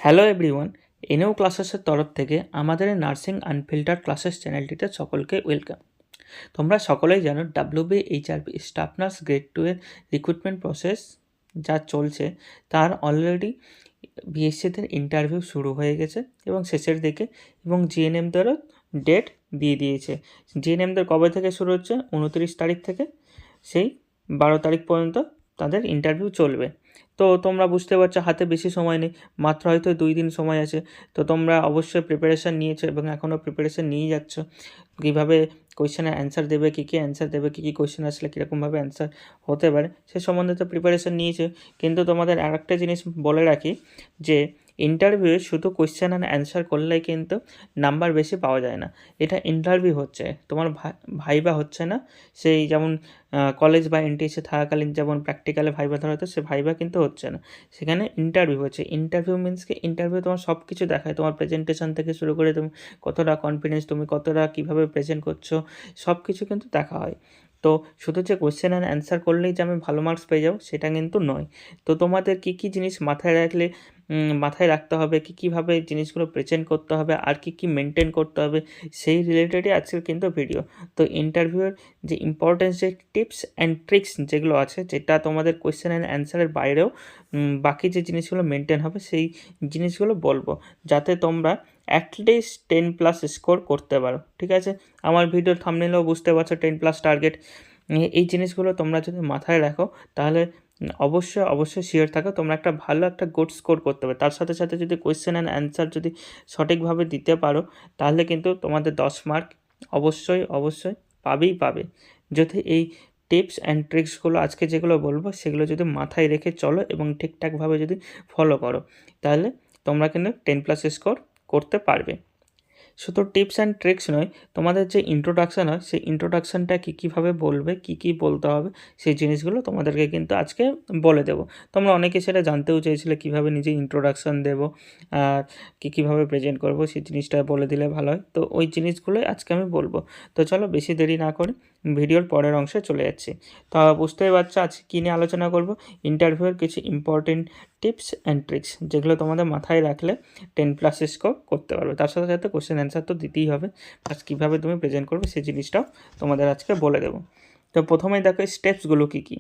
Hello everyone, এনএও ক্লাসেসের তরফ থেকে আমাদের এই নার্সিং আনফিল্টার্ড ক্লাসেস চ্যানেলটিতে সকলকে ওয়েলকাম। তোমরা সকলেই জানো WBHRP স্টাফ নার্স গ্রেড 2 এর রিক্রুটমেন্ট প্রসেস যা চলছে তার অলরেডি বিএসসিদের ইন্টারভিউ শুরু হয়ে গেছে এবং শেষের দিকে, এবং জিএনএমদেরও ডেট দিয়ে দিয়েছে। জিএনএমদের কবে থেকে শুরু হচ্ছে? 29 তারিখ থেকে সেই 12 তারিখ পর্যন্ত তাদের ইন্টারভিউ চলবে। তো তোমরা বুঝতে পারছো হাতে বেশি সময় নেই, মাত্র হয়তো 2 দিন সময় আছে। তো তোমরা অবশ্যই প্রিপারেশান নিয়েছো এবং এখনও প্রিপারেশান নিয়ে যাচ্ছ, কীভাবে কোয়েশ্চেনের অ্যান্সার দেবে, কী কী অ্যান্সার দেবে, কী কী কোয়েশ্চেন আসলে কীরকমভাবে অ্যান্সার হতে পারে সে সম্বন্ধে তো প্রিপারেশান নিয়েছে। কিন্তু তোমাদের আর একটা জিনিস বলে রাখি যে ইন্টারভিউয়ে শুধু কোয়েশ্চেন অ্যান্ড অ্যান্সার করলেই কিন্তু নাম্বার বেশি পাওয়া যায় না। এটা ইন্টারভিউ হচ্ছে, তোমার ভাইবা হচ্ছে না। সেই যেমন কলেজ বা এনটিএসে থাকাকালীন যেমন প্র্যাকটিক্যালে ভাইবা ধরা হতো, সে ভাইবা কিন্তু হচ্ছে না, সেখানে ইন্টারভিউ হচ্ছে। ইন্টারভিউ মিনস কি, ইন্টারভিউ তোমার সব কিছু দেখায়, তোমার প্রেজেন্টেশন থেকে শুরু করে তুমি কতটা কনফিডেন্স, তুমি কতটা কীভাবে প্রেজেন্ট করছো, সব কিছু কিন্তু দেখা হয়। তো শুধু যে কোয়েশ্চেন অ্যান্ড অ্যান্সার করলেই যে আমি ভালো মার্কস পেয়ে যাবো সেটা কিন্তু নয়। তো তোমাদের কী কী জিনিস মাথায় রাখতে হবে, কীভাবে জিনিসগুলো প্রেজেন্ট করতে হবে, আর কী মেনটেন করতে হবে, সেই রিলেটেডই আজকের কিন্তু ভিডিও। তো ইন্টারভিউয়ের যে ইম্পর্টেন্স, যে টিপস অ্যান্ড ট্রিক্স যেগুলো আছে, যেটা তোমাদের কোয়েশ্চেন অ্যান্ড অ্যান্সারের বাইরেও বাকি যে জিনিসগুলো মেনটেন হবে, সেই জিনিসগুলো বলবো, যাতে তোমরা অ্যাটলিস্ট 10+ স্কোর করতে পারো। ঠিক আছে, আমার ভিডিওর থাম্বনেলেও বুঝতে পারছো 10+ টার্গেট। এই জিনিসগুলো তোমরা যদি মাথায় রাখো তাহলে অবশ্যই শিওর থাকো তোমরা একটা ভালো একটা গুড স্কোর করতে পারবে। তার সাথে সাথে যদি কোয়েশ্চেন অ্যান্ড অ্যান্সার যদি সঠিকভাবে দিতে পারো তাহলে কিন্তু তোমাদের 10 মার্ক অবশ্যই পাবে। যদি এই টিপস অ্যান্ড ট্রিক্সগুলো আজকে যেগুলো বলবো সেগুলো যদি মাথায় রেখে চলো এবং ঠিকঠাকভাবে যদি ফলো করো, তাহলে তোমরা কিন্তু 10+ স্কোর করতে পারবে। শুধু টিপস অ্যান্ড ট্রিক্স নয়, তোমাদের যে ইন্ট্রোডাকশান হয় সেই ইন্ট্রোডাকশানটা কীভাবে বলবে, কী বলতে হবে, সেই জিনিসগুলো তোমাদেরকে কিন্তু আজকে বলে দেবো। তোমরা অনেকে সেটা জানতেও চেয়েছিলে কীভাবে নিজে ইন্ট্রোডাকশান দেবো আর কীভাবে প্রেজেন্ট করবো, সেই জিনিসটা বলে দিলে ভালো হয়। তো ওই জিনিসগুলোই আজকে আমি বলবো। তো চলো বেশি দেরি না করে ভিডিওর পরের অংশে চলে যাচ্ছি। তো বুঝতেই পারছো আজকে কী নিয়ে আলোচনা করবো। ইন্টারভিউয়ের কিছু ইম্পর্টেন্ট টিপস অ্যান্ড ট্রিক্স যেগুলো তোমাদের মাথায় রাখলে 10+ স্কোর করতে পারবে। তার সাথে সাথে কোয়েশ্চেন অ্যান্সার তো দিতেই হবে, প্লাস কীভাবে তুমি প্রেজেন্ট করবে সেই জিনিসটাও তোমাদের আজকে বলে দেবো। তো প্রথমেই দেখো স্টেপসগুলো কী।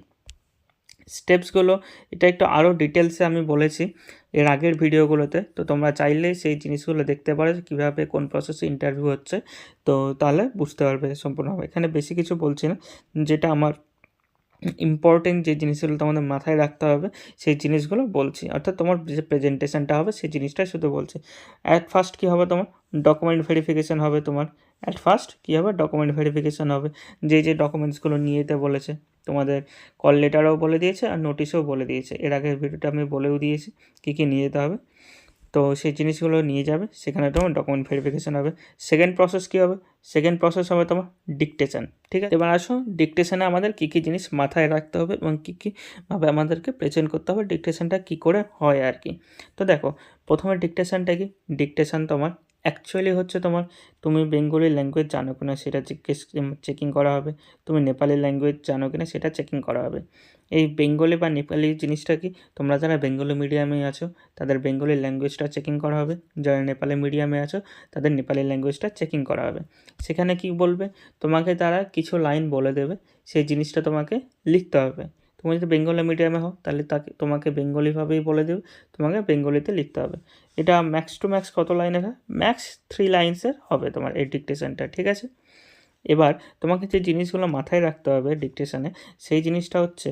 স্টেপসগুলো এটা একটু আরও ডিটেলসে আমি বলেছি এর আগের ভিডিওগুলোতে, তো তোমরা চাইলে সেই জিনিসগুলো দেখতে পারো কীভাবে কোন প্রসেসে ইন্টারভিউ হচ্ছে, তো তাহলে বুঝতে পারবে সম্পূর্ণভাবে। এখানে বেশি কিছু বলছি না, যেটা আমার ইম্পর্টেন্ট যে জিনিসগুলো তোমাদের মাথায় রাখতে হবে সেই জিনিসগুলো বলছি, অর্থাৎ তোমার যে প্রেজেন্টেশনটা হবে সেই জিনিসটাই শুধু বলছি। অ্যাট ফার্স্ট কী হবে, তোমার ডকুমেন্ট ভেরিফিকেশান হবে। ডকুমেন্ট ভেরিফিকেশান হবে, যে ডকুমেন্টসগুলো নিয়ে যেতে বলেছে, তোমাদের কল লেটারেও বলে দিয়েছে আর নোটিশেও বলে দিয়েছে। এর আগের ভিডিওটা আমি বলেও দিয়েছি কী নিয়ে যেতে হবে। তো সেই জিনিসগুলো নিয়ে যাবে, সেখানে তোমার ডকুমেন্ট ভেরিফিকেশান হবে। সেকেন্ড প্রসেস কী হবে? সেকেন্ড প্রসেস হবে তোমার ডিকটেশন। ঠিক আছে, এবার আসো ডিকটেশনে আমাদের কী জিনিস মাথায় রাখতে হবে এবং কীভাবে আমাদেরকে প্রেজেন্ট করতে হবে, ডিকটেশনটা কী করে হয় আর কি। তো দেখো, প্রথমে ডিকটেশনটা কি? ডিকটেশন তোমার অ্যাকচুয়ালি হচ্ছে তুমি বেঙ্গলি ল্যাঙ্গুয়েজ জানো কিনা সেটা চেকিং করা হবে, তুমি নেপালি ল্যাঙ্গুয়েজ জানো কিনা সেটা চেকিং করা হবে। এই বেঙ্গলি বা নেপালি জিনিসটা কি, তোমরা যারা বেঙ্গলি মিডিয়ামে আছো তাদের বেঙ্গলি ল্যাঙ্গুয়েজটা চেকিং করা হবে, যারা নেপালি মিডিয়ামে আছো তাদের নেপালি ল্যাঙ্গুয়েজটা চেকিং করা হবে। সেখানে কি বলবে, তোমাকে তারা কিছু লাইন বলে দেবে, সেই জিনিসটা তোমাকে লিখতে হবে। তুমি যদি বেঙ্গলি মিডিয়ামে হও তাহলে তোমাকে বেঙ্গলিভাবেই বলে দেবে, তোমাকে বেঙ্গলিতে লিখতে হবে। এটা ম্যাক্স টু ম্যাক্স কত লাইনের হয়? ম্যাক্স 3 লাইন্সের হবে তোমার এই ডিকটেশনটা। ঠিক আছে, এবার তোমাকে যে জিনিসগুলো মাথায় রাখতে হবে ডিকটেশনে, সেই জিনিসটা হচ্ছে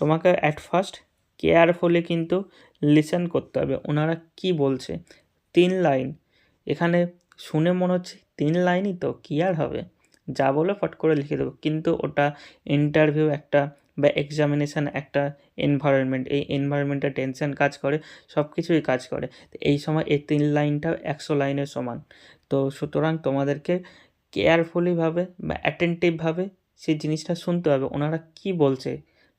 তোমাকে অ্যাট ফার্স্ট কেয়ারফুলি কিন্তু লিসেন করতে হবে ওনারা কি বলছে। 3 লাইন, এখানে শুনে মনে হচ্ছে 3 লাইনই তো, কী আর হবে, যা বলে ফট করে লিখে দেবো, কিন্তু ওটা ইন্টারভিউ একটা বা এক্সামিনেশান একটা এনভায়রনমেন্ট, এই এনভায়রনমেন্টে টেনশন কাজ করে, সব কিছুই কাজ করে। তো এই সময় এই 3 লাইনটাও 100 লাইনের সমান। তো সুতরাং তোমাদেরকে কেয়ারফুলিভাবে বা অ্যাটেন্টিভভাবে সেই জিনিসটা শুনতে হবে, ওনারা কী বলছে,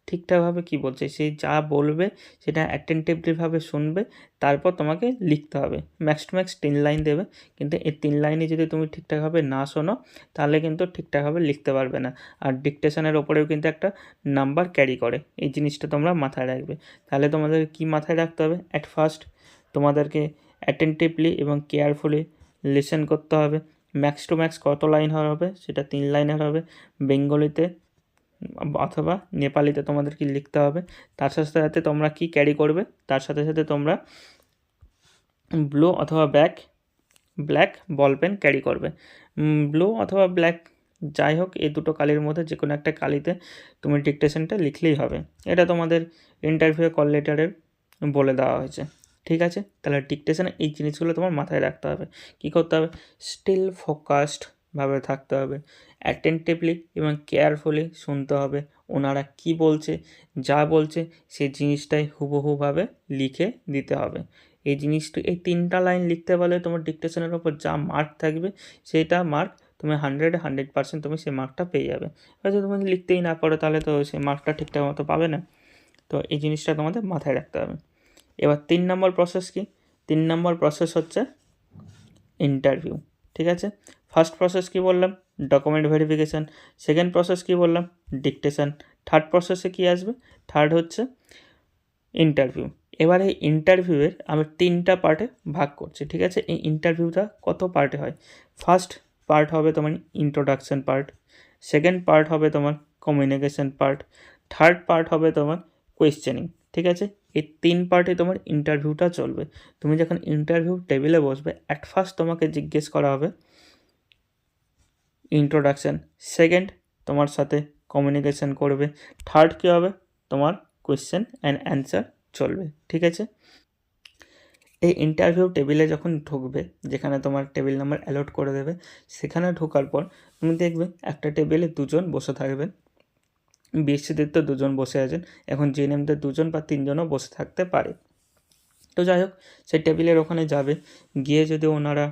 ঠিকঠাকভাবে কী বলছে, সেই যা বলবে সেটা অ্যাটেন্টিভলিভাবে শুনবে, তারপর তোমাকে লিখতে হবে। ম্যাক্স টু ম্যাক্স 3 লাইন দেবে, কিন্তু এই 3 লাইনে যদি তুমি ঠিকঠাকভাবে না শোনো তাহলে কিন্তু ঠিকঠাকভাবে লিখতে পারবে না। আর ডিকটেশনের ওপরেও কিন্তু একটা নাম্বার ক্যারি করে, এই জিনিসটা তোমরা মাথায় রাখবে। তাহলে তোমাদের কি মাথায় রাখতে হবে? অ্যাট ফার্স্ট তোমাদেরকে অ্যাটেন্টিভলি এবং কেয়ারফুলি লিসেন করতে হবে। ম্যাক্স টু ম্যাক্স কত লাইন হবে সেটা 3 লাইনের হবে। বেঙ্গলিতে অথবা নেপালিতে তোমাদেরকে লিখতে হবে। তার সাথে সাথে তোমরা কি ক্যারি করবে, তার সাথে সাথে তোমরা ব্লু অথবা ব্ল্যাক বল পেন ক্যারি করবে। ব্লু অথবা ব্ল্যাক যাই হোক, এই দুটো কালির মধ্যে যে কোনো একটা কালিতে তুমি ডিকটেশনটা লিখলেই হবে। এটা তোমাদের ইন্টারভিউ কল লেটারে বলে দেওয়া হয়েছে। ঠিক আছে, তাহলে ডিকটেশনে এই জিনিসগুলো তোমার মাথায় রাখতে হবে। কী করতে হবে? স্টিল ফোকাসডভাবে থাকতে হবে, অ্যাটেন্টিভলি এবং কেয়ারফুলি শুনতে হবে ওনারা কি বলছে, যা বলছে সেই জিনিসটাই হুবহুভাবে লিখে দিতে হবে। এই জিনিসটা, এই 3টা লাইন লিখতে পারলে তোমার ডিকটেশনের ওপর যা মার্ক থাকবে সেটা মার্ক তুমি 100% তুমি সেই মার্কটা পেয়ে যাবে। হয়তো তুমি লিখতেই না পারো, তাহলে তো সেই মার্কটা ঠিকঠাক মতো পাবে না। তো এই জিনিসটা তোমাদের মাথায় রাখতে হবে। এবার 3 নম্বর প্রসেস কি? 3 নম্বর প্রসেস হচ্ছে ইন্টারভিউ। ঠিক আছে, ফার্স্ট প্রসেস কি বললাম? Document verification. সেকেন্ড প্রসেস কি বললাম? ডিকটেশান। থার্ড প্রসেসে কি আসবে? থার্ড হচ্ছে ইন্টারভিউ। এবার এই ইন্টারভিউয়ের আমি 3টা পার্টে ভাগ করছি। ঠিক আছে, এই ইন্টারভিউটা কত পার্টে হয়? ফার্স্ট পার্ট হবে তোমার ইন্ট্রোডাকশন পার্ট, সেকেন্ড পার্ট হবে তোমার কমিউনিকেশন পার্ট, থার্ড পার্ট হবে তোমার কোয়েশ্চেনিং। ঠিক আছে, এই 3 পার্টে তোমার ইন্টারভিউটা চলবে। তুমি যখন ইন্টারভিউ টেবিলে বসবে, অ্যাট ফার্স্ট তোমাকে জিজ্ঞেস করা হবে ইন্ট্রোডাকশান, সেকেন্ড তোমার সাথে কমিউনিকেশান করবে, থার্ড কী হবে? তোমার কোয়েশ্চেন অ্যান্ড অ্যান্সার চলবে। ঠিক আছে, এই ইন্টারভিউ টেবিলে যখন ঢুকবে, যেখানে তোমার টেবিল নাম্বার অ্যালট করে দেবে, সেখানে ঢোকার পর তুমি দেখবে একটা টেবিলে 2জন বসে থাকবে। বিএসসিদের তো 2জন বসে আছেন, এখন জিএনএমদের 2জন বা 3জনও বসে থাকতে পারে। তো যাই হোক, সেই টেবিলের ওখানে যাবে, গিয়ে যদি ওনারা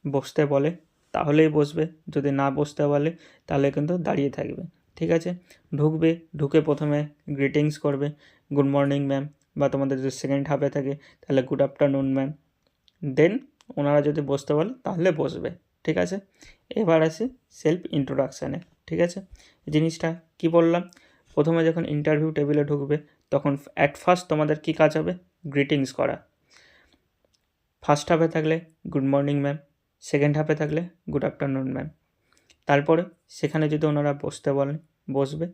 বসতে বলে তাহলেই বসবে, যদি না বসতে বলে তাহলে কিন্তু দাঁড়িয়ে থাকবে। ঠিক আছে, ঢুকবে, ঢুকে প্রথমে গ্রিটিংস করবে, গুড মর্নিং ম্যাম, বা তোমাদের যদি সেকেন্ড হাফে থাকে তাহলে গুড আফটারনুন ম্যাম। দেন ওনারা যদি বসতে বলে তাহলে বসবে। ঠিক আছে, এবার আসি সেলফ ইন্ট্রোডাকশানে। ঠিক আছে, জিনিসটা কি বললাম? প্রথমে যখন ইন্টারভিউ টেবিলে ঢুকবে তখন অ্যাট ফার্স্ট তোমাদের কী কাজ হবে? গ্রিটিংস করা। ফার্স্ট হাফে থাকলে গুড মর্নিং ম্যাম, সেকেন্ড হাফে থাকলে গুড আফটারনুন ম্যাম। তারপরে সেখানে যদি ওনারা বসতে বলেন বসবে,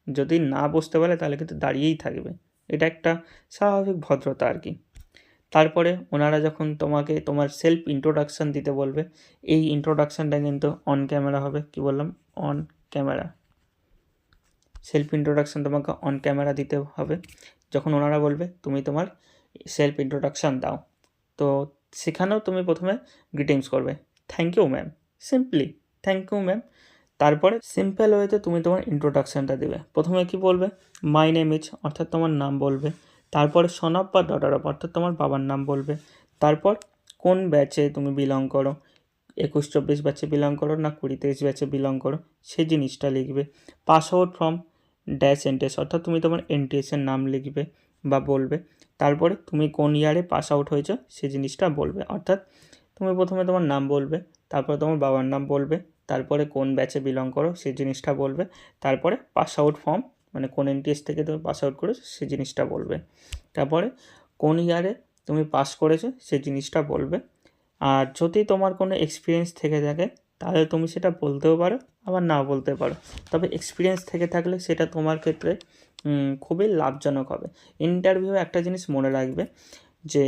যদি না বসতে বলে তাহলে কিন্তু দাঁড়িয়েই থাকবে। এটা একটা স্বাভাবিক ভদ্রতা আর কি। তারপরে ওনারা যখন তোমাকে তোমার সেলফ ইন্ট্রোডাকশান দিতে বলবে, এই ইন্ট্রোডাকশানটা কিন্তু অন ক্যামেরা হবে। কি বললাম? On camera. সেলফ ইন্ট্রোডাকশান তোমাকে অন ক্যামেরা দিতে হবে। যখন ওনারা বলবে তুমি তোমার সেলফ ইন্ট্রোডাকশান দাও, তো সেখানেও তুমি প্রথমে গ্রিটিংস করবে, thank you ma'am, simply thank you ma'am. তারপরে সিম্পল ওয়েতে তুমি তোমার ইন্ট্রোডাকশানটা দেবে। প্রথমে কি বলবে? মাই নেম ইজ, অর্থাৎ তোমার নাম বলবে। তারপরে সন অফ বা ডটার অফ, অর্থাৎ তোমার বাবার নাম বলবে। তারপর কোন ব্যাচে তুমি বিলং করো, 21-24 ব্যাচে বিলং করো না 20-23 ব্যাচে বিলং করো, সেই জিনিসটা লিখবে। Pass out from dash NTS, অর্থাৎ তুমি তোমার এনটিএসের নাম লিখবে বা বলবে। তারপরে তুমি কোন ইয়ারে পাস আউট হয়েছো সেই জিনিসটা বলবে, অর্থাৎ তুমি প্রথমে তোমার নাম বলবে, তারপরে তোমার বাবার নাম বলবে, তারপরে কোন ব্যাচে বিলং করো সেই জিনিসটা বলবে, তারপরে পাস আউট ফর্ম মানে কোন এনটিএস থেকে তুমি পাস আউট করেছো সেই জিনিসটা বলবে, তারপরে কোন ইয়ারে তুমি পাস করেছো সেই জিনিসটা বলবে। আর যদি তোমার কোনো এক্সপিরিয়েন্স থেকে থাকে তাহলে তুমি সেটা বলতেও পারো, আবার নাও বলতে পারো। তবে এক্সপিরিয়েন্স থেকে থাকলে সেটা তোমার ক্ষেত্রে খুবই লাভজনক হবে। ইন্টারভিউ একটা জিনিস মনে রাখবে যে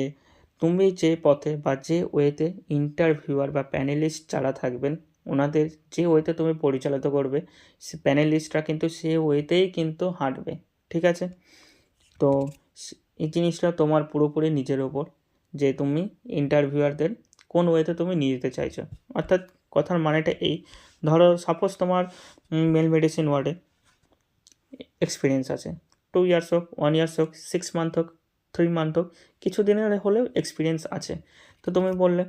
তুমি যে পথে বা যে ওয়েতে ইন্টারভিউয়ার বা প্যানেলিস্ট যারা থাকবেন ওনাদের যে ওয়েতে তুমি পরিচালিত করবে, সে প্যানেলিস্টরা কিন্তু সে ওয়েতেই কিন্তু হাঁটবে। ঠিক আছে, তো এই জিনিসটা তোমার পুরোপুরি নিজের ওপর যে তুমি ইন্টারভিউয়ারদের কোন ওয়েতে তুমি নিয়ে যেতে চাইছো। অর্থাৎ কথার মানেটা এই, ধরো সাপোজ তোমার মেল মেডিসিন ওয়ার্ডে এক্সপিরিয়েন্স আছে, 2 ইয়ার্স হোক, 1 ইয়ার্স হোক, 6 মান্থ হোক, 3 মান্থ হোক, কিছু দিনের হলেও এক্সপিরিয়েন্স আছে। তো তুমি বললে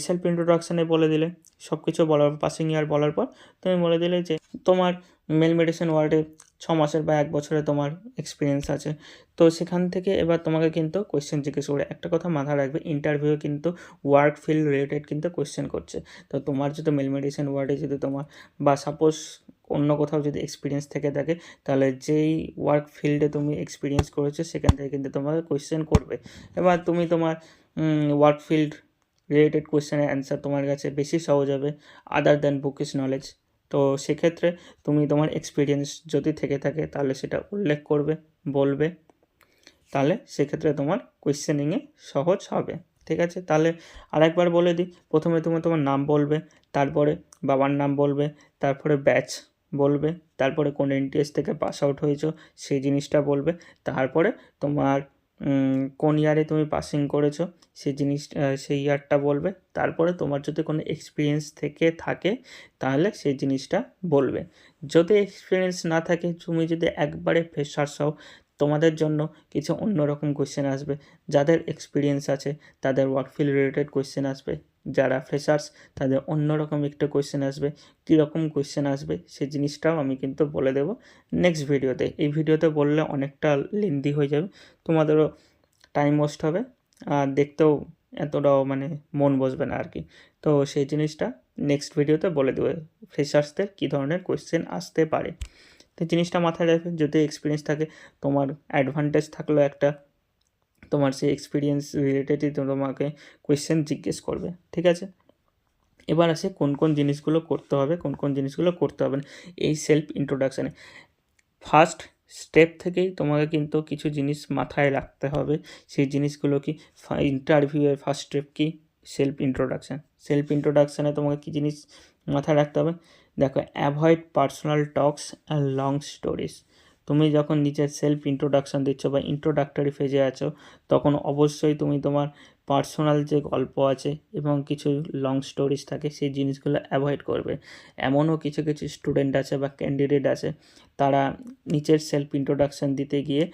সেলফ ইন্ট্রোডাকশানে বলে দিলে সব কিছু বলার পাসিং ইয়ার বলার পর তুমি বলে দিলে যে তোমার মেল মেডিসিন ওয়ার্ডে 6 মাসের বা 1 বছরে তোমার এক্সপিরিয়েন্স আছে। তো সেখান থেকে এবার তোমাকে কিন্তু কোয়েশ্চেন জিজ্ঞেস করে, একটা কথা মাথায় রাখবে, ইন্টারভিউ কিন্তু ওয়ার্ক ফিল্ড রিলেটেড কিন্তু কোয়েশ্চেন করছে। তো তোমার যদি মেল মেডিসিন ওয়ার্ডে যদি তোমার বা সাপোজ অন্য কোথাও যদি এক্সপিরিয়েন্স থেকে থাকে তাহলে যেই ওয়ার্ক ফিল্ডে তুমি এক্সপিরিয়েন্স করেছো সেখান থেকে কিন্তু তোমাকে কোয়েশ্চেন করবে। এবার তুমি তোমার ওয়ার্ক ফিল্ড রিলেটেড কোয়েশ্চেনের অ্যান্সার তোমার কাছে বেশি সহজ হবে আদার দ্যান বুকিশ নলেজ। তো সেক্ষেত্রে তুমি তোমার এক্সপিরিয়েন্স যদি থেকে থাকে তাহলে সেটা উল্লেখ করবে, বলবে, তাহলে সেক্ষেত্রে তোমার কোয়েশ্চেনিংয়ে সহজ হবে। ঠিক আছে, তাহলে আরেকবার বলে দিই। প্রথমে তুমি তোমার নাম বলবে, তারপরে বাবার নাম বলবে, তারপরে ব্যাচ বলবে, তারপরে কোন এনটিএস থেকে পাস আউট হয়েছো সেই জিনিসটা বলবে, তারপরে তোমার কোন ইয়ারে তুমি পাসিং করেছো সেই জিনিসটা, সেই ইয়ারটা বলবে, তারপরে তোমার যদি কোনো এক্সপিরিয়েন্স থেকে থাকে তাহলে সেই জিনিসটা বলবে। যদি এক্সপিরিয়েন্স না থাকে, তুমি যদি একবারে ফ্রেশার্স হও, তোমাদের জন্য কিছু অন্যরকম কোয়েশ্চেন আসবে। যাদের এক্সপিরিয়েন্স আছে তাদের ওয়ার্কফিল্ড রিলেটেড কোয়েশ্চেন আসবে, যারা ফ্রেশার্স তাদের অন্যরকম একটা কোয়েশ্চেন আসবে। কীরকম কোয়েশ্চেন আসবে সেই জিনিসটাও আমি কিন্তু বলে দেবো নেক্সট ভিডিওতে। এই ভিডিওতে বললে অনেকটা লেন্দি হয়ে যাবে, তোমাদেরও টাইম ওয়েস্ট হবে, আর দেখতেও এতটাও মানে মন বসবে না আর কি। তো সেই জিনিসটা নেক্সট ভিডিওতে বলে দেবো ফ্রেশার্সদের কী ধরনের কোয়েশ্চেন আসতে পারে। তো জিনিসটা মাথায় রাখবে, যদি এক্সপিরিয়েন্স থাকে তোমার অ্যাডভান্টেজ থাকলো একটা, তোমার সেই এক্সপিরিয়েন্স রিলেটেডই তোমাকে কোয়েশ্চেন জিজ্ঞেস করবে। ঠিক আছে, এবার আসে কোন কোন জিনিসগুলো করতে হবে, কোন কোন জিনিসগুলো করতে হবে না এই সেলফ ইন্ট্রোডাকশানে। ফার্স্ট স্টেপ থেকেই তোমাকে কিন্তু কিছু জিনিস মাথায় রাখতে হবে। সেই জিনিসগুলো কি, ইন্টারভিউয়ের ফার্স্ট স্টেপ কি, সেলফ ইন্ট্রোডাকশান। সেলফ ইন্ট্রোডাকশানে তোমাকে কী জিনিস মাথায় রাখতে হবে? দেখো, avoid personal talks and long stories. তুমি যখন নিজের সেলফ ইন্ট্রোডাকশান দিচ্ছ বা ইন্ট্রোডাক্টরি ফেজে আছো, তখন অবশ্যই তুমি তোমার পার্সোনাল যে গল্প আছে এবং কিছু লং স্টোরিজ থাকে সেই জিনিসগুলো অ্যাভয়েড করবে। এমনও কিছু কিছু স্টুডেন্ট আছে বা ক্যান্ডিডেট আছে, তারা নিজের সেলফ ইন্ট্রোডাকশান দিতে গিয়ে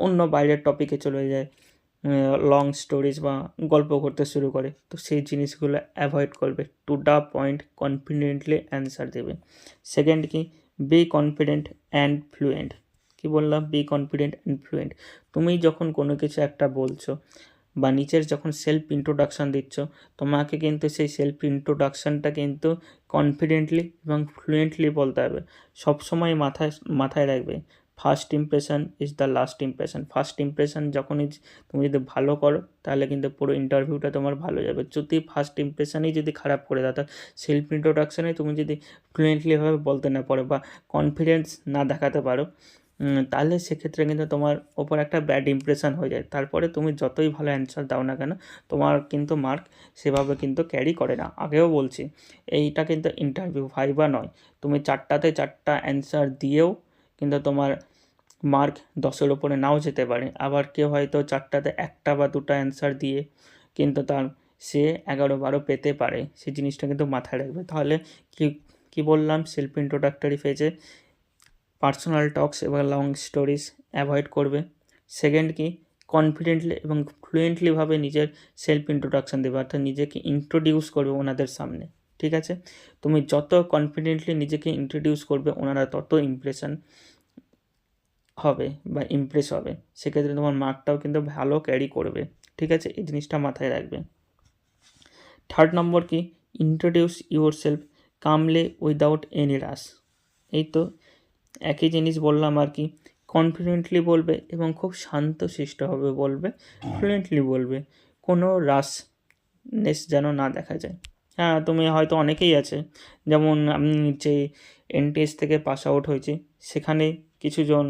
অন্য বাইরের টপিকে চলে যায়, লং স্টোরিজ বা গল্প করতে শুরু করে। তো সেই জিনিসগুলো অ্যাভয়েড করবে, to the point confidently answer দেবে। সেকেন্ড কি, বি কনফিডেন্ট অ্যান্ড ফ্লুয়েন্ট। কী বললাম? Be confident and fluent. তুমি যখন কোনো কিছু একটা বলছো বা নিজের যখন সেলফ ইন্ট্রোডাকশান দিচ্ছ, তোমাকে কিন্তু সেই সেলফ ইন্ট্রোডাকশানটা কিন্তু কনফিডেন্টলি এবং ফ্লুয়েন্টলি বলতে হবে। সবসময় মাথায় রাখবে, first impression is the last impression. First impression যখনই তুমি যদি ভালো করো তাহলে কিন্তু পুরো ইন্টারভিউটা তোমার ভালো যাবে। যদি ফার্স্ট ইমপ্রেশনেই যদি খারাপ করে দাও, তাহলে সেলফ ইন্ট্রোডাকশানে তুমি যদি ফ্লুয়েন্টলিভাবে বলতে না পারো বা কনফিডেন্স না দেখাতে পারো, তাহলে সেক্ষেত্রে কিন্তু তোমার ওপর একটা ব্যাড ইমপ্রেশন হয়ে যায়। তারপরে তুমি যতই ভালো অ্যান্সার দাও না কেন, তোমার কিন্তু মার্ক সেভাবে কিন্তু ক্যারি করে না। আগেও বলছি, এইটা কিন্তু ইন্টারভিউ, ভাইবা নয়। তুমি 4টাতে 4টা অ্যান্সার দিয়েও কিন্তু তোমার মার্ক 10-এর ওপরে নাও যেতে পারে। আবার কেউ হয়তো 4টাতে 1টা বা 2টা অ্যান্সার দিয়ে কিন্তু সে 11-12 পেতে পারে। সেই জিনিসটা কিন্তু মাথায় রাখবে। তাহলে কি বললাম, সেলফ ইন্ট্রোডাক্টরি ফেজে পার্সোনাল টক্স এবং লং স্টোরিজ অ্যাভয়েড করবে। সেকেন্ড কি, কনফিডেন্টলি এবং ফ্লুয়েন্টলিভাবে নিজের সেলফ ইন্ট্রোডাকশান দেবে, অর্থাৎ নিজেকে ইন্ট্রোডিউস করবে ওনাদের সামনে। ঠিক আছে, তুমি যত কনফিডেন্টলি নিজেকে ইন্ট্রোডিউস করবে, ওনারা তত ইমপ্রেশন হবে বা ইমপ্রেস হবে। সেক্ষেত্রে তোমার মার্কটাও কিন্তু ভালো ক্যারি করবে। ঠিক আছে, এই জিনিসটা মাথায় রাখবে। থার্ড নম্বর কি, introduce yourself calmly without any rush. এই তো একই জিনিস বললাম আর কি, কনফিডেন্টলি বলবে এবং খুব শান্তশিষ্টভাবে বলবে, ফ্লুয়েন্টলি বলবে, কোনো রাশনেস যেন না দেখা যায়। হ্যাঁ, তুমি হয়তো অনেকেই আছে, যেমন আমি যে এনটিএস থেকে পাস আউট হয়েছি, সেখানে কিছুজন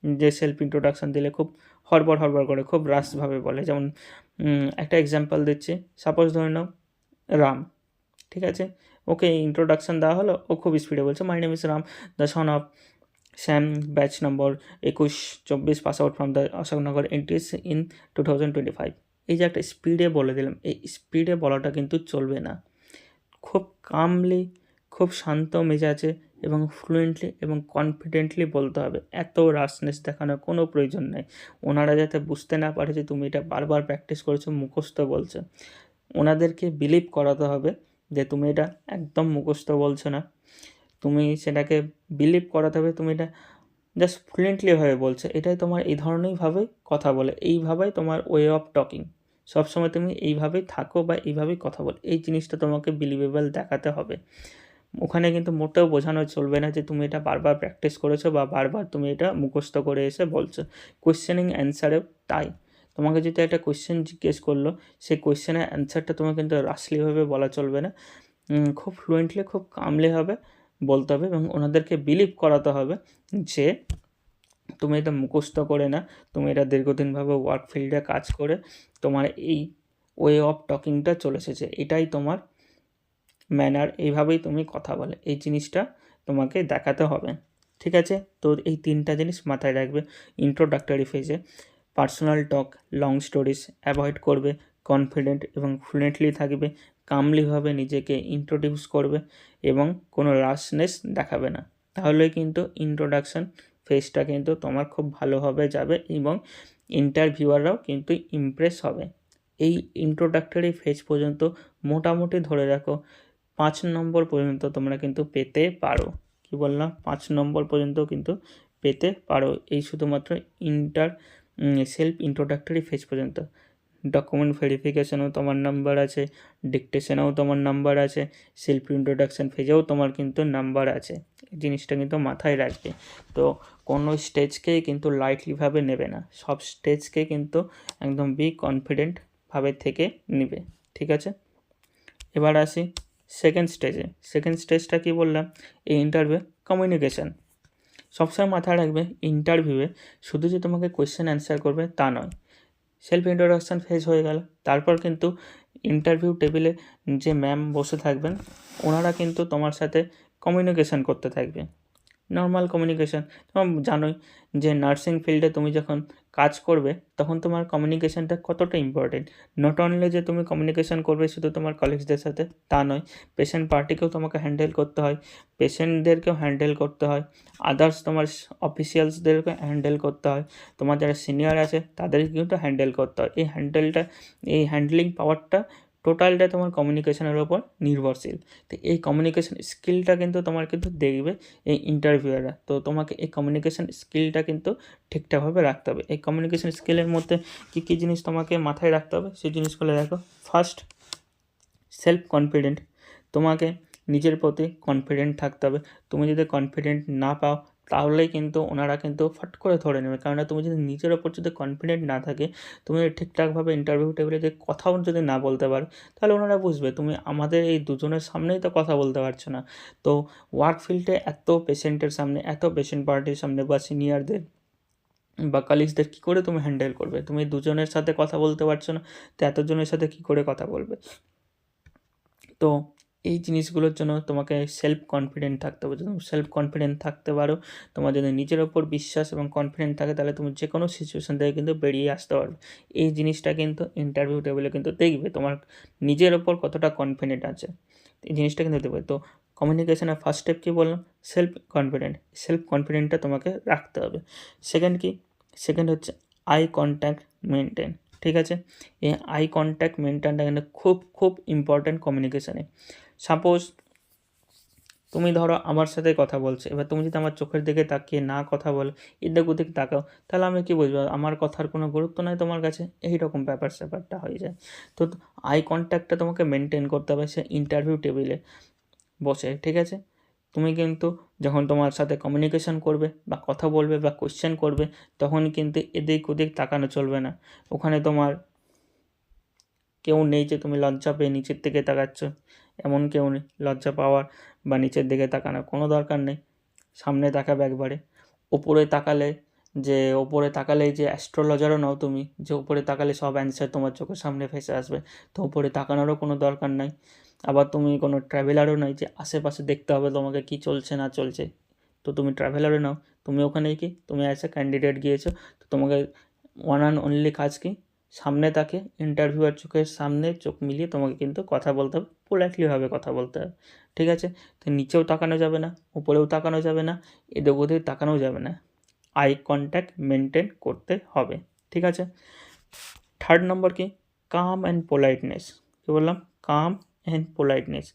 যে সেলফ ইন্ট্রোডাকশান দিলে খুব হড়বড় করে, খুব রাশভাবে বলে। যেমন একটা এক্সাম্পল দিচ্ছি, সাপোজ ধরে নাও রাম। ঠিক আছে, ওকে ইন্ট্রোডাকশান দেওয়া হলো, ও খুব স্পিডে বলছে, my name is Ram, the son of Shyam, batch number 21-24, pass out from the Ashoknagar NTS in 2025। এই যে একটা স্পিডে বলে দিলাম, এই স্পিডে বলাটা কিন্তু চলবে না। খুব কামলি, খুব শান্ত মেজাজে এবং ফ্লুয়েন্টলি এবং কনফিডেন্টলি বলতে হবে। এত রাশনেস দেখানোর কোনো প্রয়োজন নেই। ওনারা যাতে বুঝতে না পারে যে তুমি এটা বারবার প্র্যাকটিস করেছো, মুখস্থ বলছো। ওনাদেরকে বিলিভ করাতে হবে যে তুমি এটা একদম মুখস্থ বলছো না, তুমি সেটাকে বিলিভ করাতে হবে তুমি এটা জাস্ট ফ্লুয়েন্টলিভাবে বলছো। এটাই তোমার এই ধরনেরভাবে কথা বলে, এইভাবেই তোমার ওয়ে অফ টকিং। সবসময় তুমি এইভাবেই থাকো বা এইভাবেই কথা বলো, এই জিনিসটা তোমাকে বিলিভেবল দেখাতে হবে। ওখানে কিন্তু মোটেও বোঝানো চলবে না যে তুমি এটা বারবার প্র্যাকটিস করেছো বা বারবার তুমি এটা মুখস্থ করে এসে বলছো। কোয়েশ্চেনিং অ্যান্সারেও তাই, তোমাকে যদি একটা কোয়েশ্চেন জিজ্ঞেস করলো, সেই কোয়েশ্চেনের অ্যান্সারটা তোমাকে কিন্তু রাশলিভাবে বলা চলবে না। খুব ফ্লুয়েন্টলি, খুব কামলি হবে বলতে হবে এবং ওনাদেরকে বিলিভ করাতে হবে যে তুমি এটা মুখস্থ করে না, তুমি এটা দীর্ঘদিনভাবে ওয়ার্ক ফিল্ডে কাজ করে তোমার এই ওয়ে অফ টকিংটা চলে এসেছে, এটাই তোমার ম্যানার, এইভাবেই তুমি কথা বলে, এই জিনিসটা তোমাকে দেখাতে হবে। ঠিক আছে? তো এই 3টা জিনিস মাথায় রাখবে ইন্ট্রোডাক্টরি ফেজে। পার্সোনাল টক, লং স্টোরিজ অ্যাভয়েড করবে, কনফিডেন্ট এবং ফ্লুয়েন্টলি থাকবে, কামলিভাবে নিজেকে ইন্ট্রোডিউস করবে এবং কোনো রাশনেস দেখাবে না। তাহলে কিন্তু ইন্ট্রোডাকশান ফেজটা কিন্তু তোমার খুব ভালোভাবে যাবে এবং ইন্টারভিউয়াররাও কিন্তু ইমপ্রেস হবে। এই ইন্ট্রোডাক্টরি ফেজ পর্যন্ত মোটামুটি ধরে রাখো 5 নম্বর পর্যন্ত তোমরা কিন্তু পেতে পারো। কি বললাম? 5 নম্বর পর্যন্ত কিন্তু পেতে পারো, এই শুধুমাত্র সেলফ ইন্ট্রোডাক্টরি ফেজ পর্যন্ত। ডকুমেন্ট ভেরিফিকেশনেও তোমার নাম্বার আছে, ডিকটেশনেও তোমার নাম্বার আছে, সেলফ ইন্ট্রোডাকশান ফেজেও তোমার কিন্তু নাম্বার আছে। এই জিনিসটা কিন্তু মাথায় রাখবে। তো কোনো স্টেজকেই কিন্তু লাইটলিভাবে নেবে না, সব স্টেজকে কিন্তু একদম কনফিডেন্ট ভাবে থেকে নিবে। ঠিক আছে? এবার আসি সেকেন্ড স্টেজটা কি বললাম? এই ইন্টারভিউ কমিউনিকেশান। সবসময় মাথায় রাখবে ইন্টারভিউয়ে শুধু যে তোমাকে কোয়েশ্চেন অ্যান্সার করবে তা নয়। সেলফ ইন্ট্রোডাকশান ফেজ হয়ে গেল, তারপর কিন্তু ইন্টারভিউ টেবিলে যে ম্যাম বসে থাকবেন ওনারা কিন্তু তোমার সাথে কমিউনিকেশান করতে থাকবে, নর্মাল কমিউনিকেশান। তোমার জানোই যে নার্সিং ফিল্ডে তুমি যখন কাজ করবে তখন তোমার কমিউনিকেশানটা কতটা ইম্পর্টেন্ট। নট অনলি যে তুমি কমিউনিকেশান করবে শুধু তোমার কলিগসদের সাথে তা নয়, পেশেন্ট পার্টিকেও তোমাকে হ্যান্ডেল করতে হয়, পেশেন্টদেরকেও হ্যান্ডেল করতে হয়, আদার্স তোমার অফিসিয়ালসদেরকে হ্যান্ডেল করতে হয়, তোমার যারা সিনিয়র আছে তাদেরকে কিন্তু হ্যান্ডেল করতে হয়। এই হ্যান্ডলিং পাওয়ারটা টোটালটা তোমার কমিউনিকেশনের ওপর নির্ভরশীল। তো এই কমিউনিকেশন স্কিলটা কিন্তু তোমার কিন্তু দেখবে এই ইন্টারভিউয়াররা। তো তোমাকে এই কমিউনিকেশন স্কিলটা কিন্তু ঠিকঠাকভাবে রাখতে হবে। এই কমিউনিকেশন স্কিলের মধ্যে কী কী জিনিস তোমাকে মাথায় রাখতে হবে সেই জিনিসগুলো দেখো। First, self confident. তোমাকে নিজের প্রতি কনফিডেন্ট থাকতে হবে। তুমি যদি কনফিডেন্ট না পাও তাহলেই কিন্তু ওনারা কিন্তু ফট করে ধরে নেবে। কেননা তুমি যদি নিজের ওপর যদি কনফিডেন্ট না থাকে, তুমি ঠিকঠাকভাবে ইন্টারভিউ টেবিলে যে কথাও যদি না বলতে পারো, তাহলে ওনারা বুঝবে তুমি আমাদের এই দুজনের সামনেই তো কথা বলতে পারছো না। তো ওয়ার্ক ফিল্ডে এত পেশেন্টের সামনে, এত পেশেন্ট পার্টির সামনে বা সিনিয়রদের বা কালিগসদের কী করে তুমি হ্যান্ডেল করবে? তুমি দুজনের সাথে কথা বলতে পারছো না, তো এতজনের সাথে কী করে কথা বলবে? তো এই জিনিসগুলোর জন্য তোমাকে সেলফ কনফিডেন্ট থাকতে হবে। যদি সেলফ কনফিডেন্ট থাকতে পারো, তোমার যদি নিজের ওপর বিশ্বাস এবং কনফিডেন্ট থাকে, তাহলে তুমি যে কোনো সিচুয়েশান থেকে কিন্তু বেরিয়ে আসতে পারবে। এই জিনিসটা কিন্তু ইন্টারভিউ টেবিলে কিন্তু দেখবে তোমার নিজের ওপর কতটা কনফিডেন্ট আছে, এই জিনিসটা কিন্তু দেখবে। তো কমিউনিকেশনের ফার্স্ট স্টেপ কী বললাম? সেলফ কনফিডেন্টটা তোমাকে রাখতে হবে। সেকেন্ড হচ্ছে আই কন্ট্যাক্ট মেনটেন। ঠিক আছে? এই আই কন্ট্যাক্ট মেনটেনটা কিন্তু খুব ইম্পর্ট্যান্ট কমিউনিকেশানে। সাপোজ তুমি ধরো আমার সাথে কথা বলছো, এবার তুমি যদি আমার চোখের দিকে তাকিয়ে না কথা বলো, এদিক ওদিক তাকাও, তাহলে আমি কী বুঝবো আমার কথার কোনো গুরুত্ব নয় তোমার কাছে? এইরকম ব্যাপারটা হয়ে যায়। তো আই কন্ট্যাক্টটা তোমাকে মেনটেন করতে হবে সে ইন্টারভিউ টেবিলে বসে। ঠিক আছে? তুমি কিন্তু যখন তোমার সাথে কমিউনিকেশান করবে বা কথা বলবে বা কোয়েশ্চেন করবে, তখন কিন্তু এদিক ওদিক তাকানো চলবে না। ওখানে তোমার কেউ নেই যে তুমি লজ্জা পেয়ে নিচের দিকে তাকাচ্ছ, এমন কেউ নেই। লজ্জা পাওয়ার বা নিচের দিকে তাকানোর কোনো দরকার নেই, সামনে তাকাবে একবারে। ওপরে তাকালেই যে অ্যাস্ট্রোলজারও নও তুমি, যে ওপরে তাকালে সব অ্যান্সার তোমার চোখের সামনে ভেসে আসবে। তো ওপরে তাকানোরও কোনো দরকার নাই। আবার তুমি কোনো ট্রাভেলারও নয় যে আশেপাশে দেখতে হবে তোমাকে কী চলছে না চলছে। তো তুমি ট্রাভেলারও নাও, তুমি ওখানেই কি তুমি অ্যাজ এ ক্যান্ডিডেট গিয়েছো, তো তোমাকে ওয়ান অ্যান্ড অনলি কাজ কি? সামনে তাকে ইন্টারভিউয়ার চোখের সামনে চোখ মিলিয়ে তোমাকে কিন্তু কথা বলতে হবে, পোলাইটলিভাবে কথা বলতে হবে। ঠিক আছে? তো নিচেও তাকানো যাবে না, উপরেও তাকানো যাবে না, এদিক ওদিক তাকানোও যাবে না। আই কন্ট্যাক্ট মেনটেন করতে হবে। ঠিক আছে? থার্ড নম্বর কি? কাম অ্যান্ড পোলাইটনেস। কী বললাম? Calm and politeness.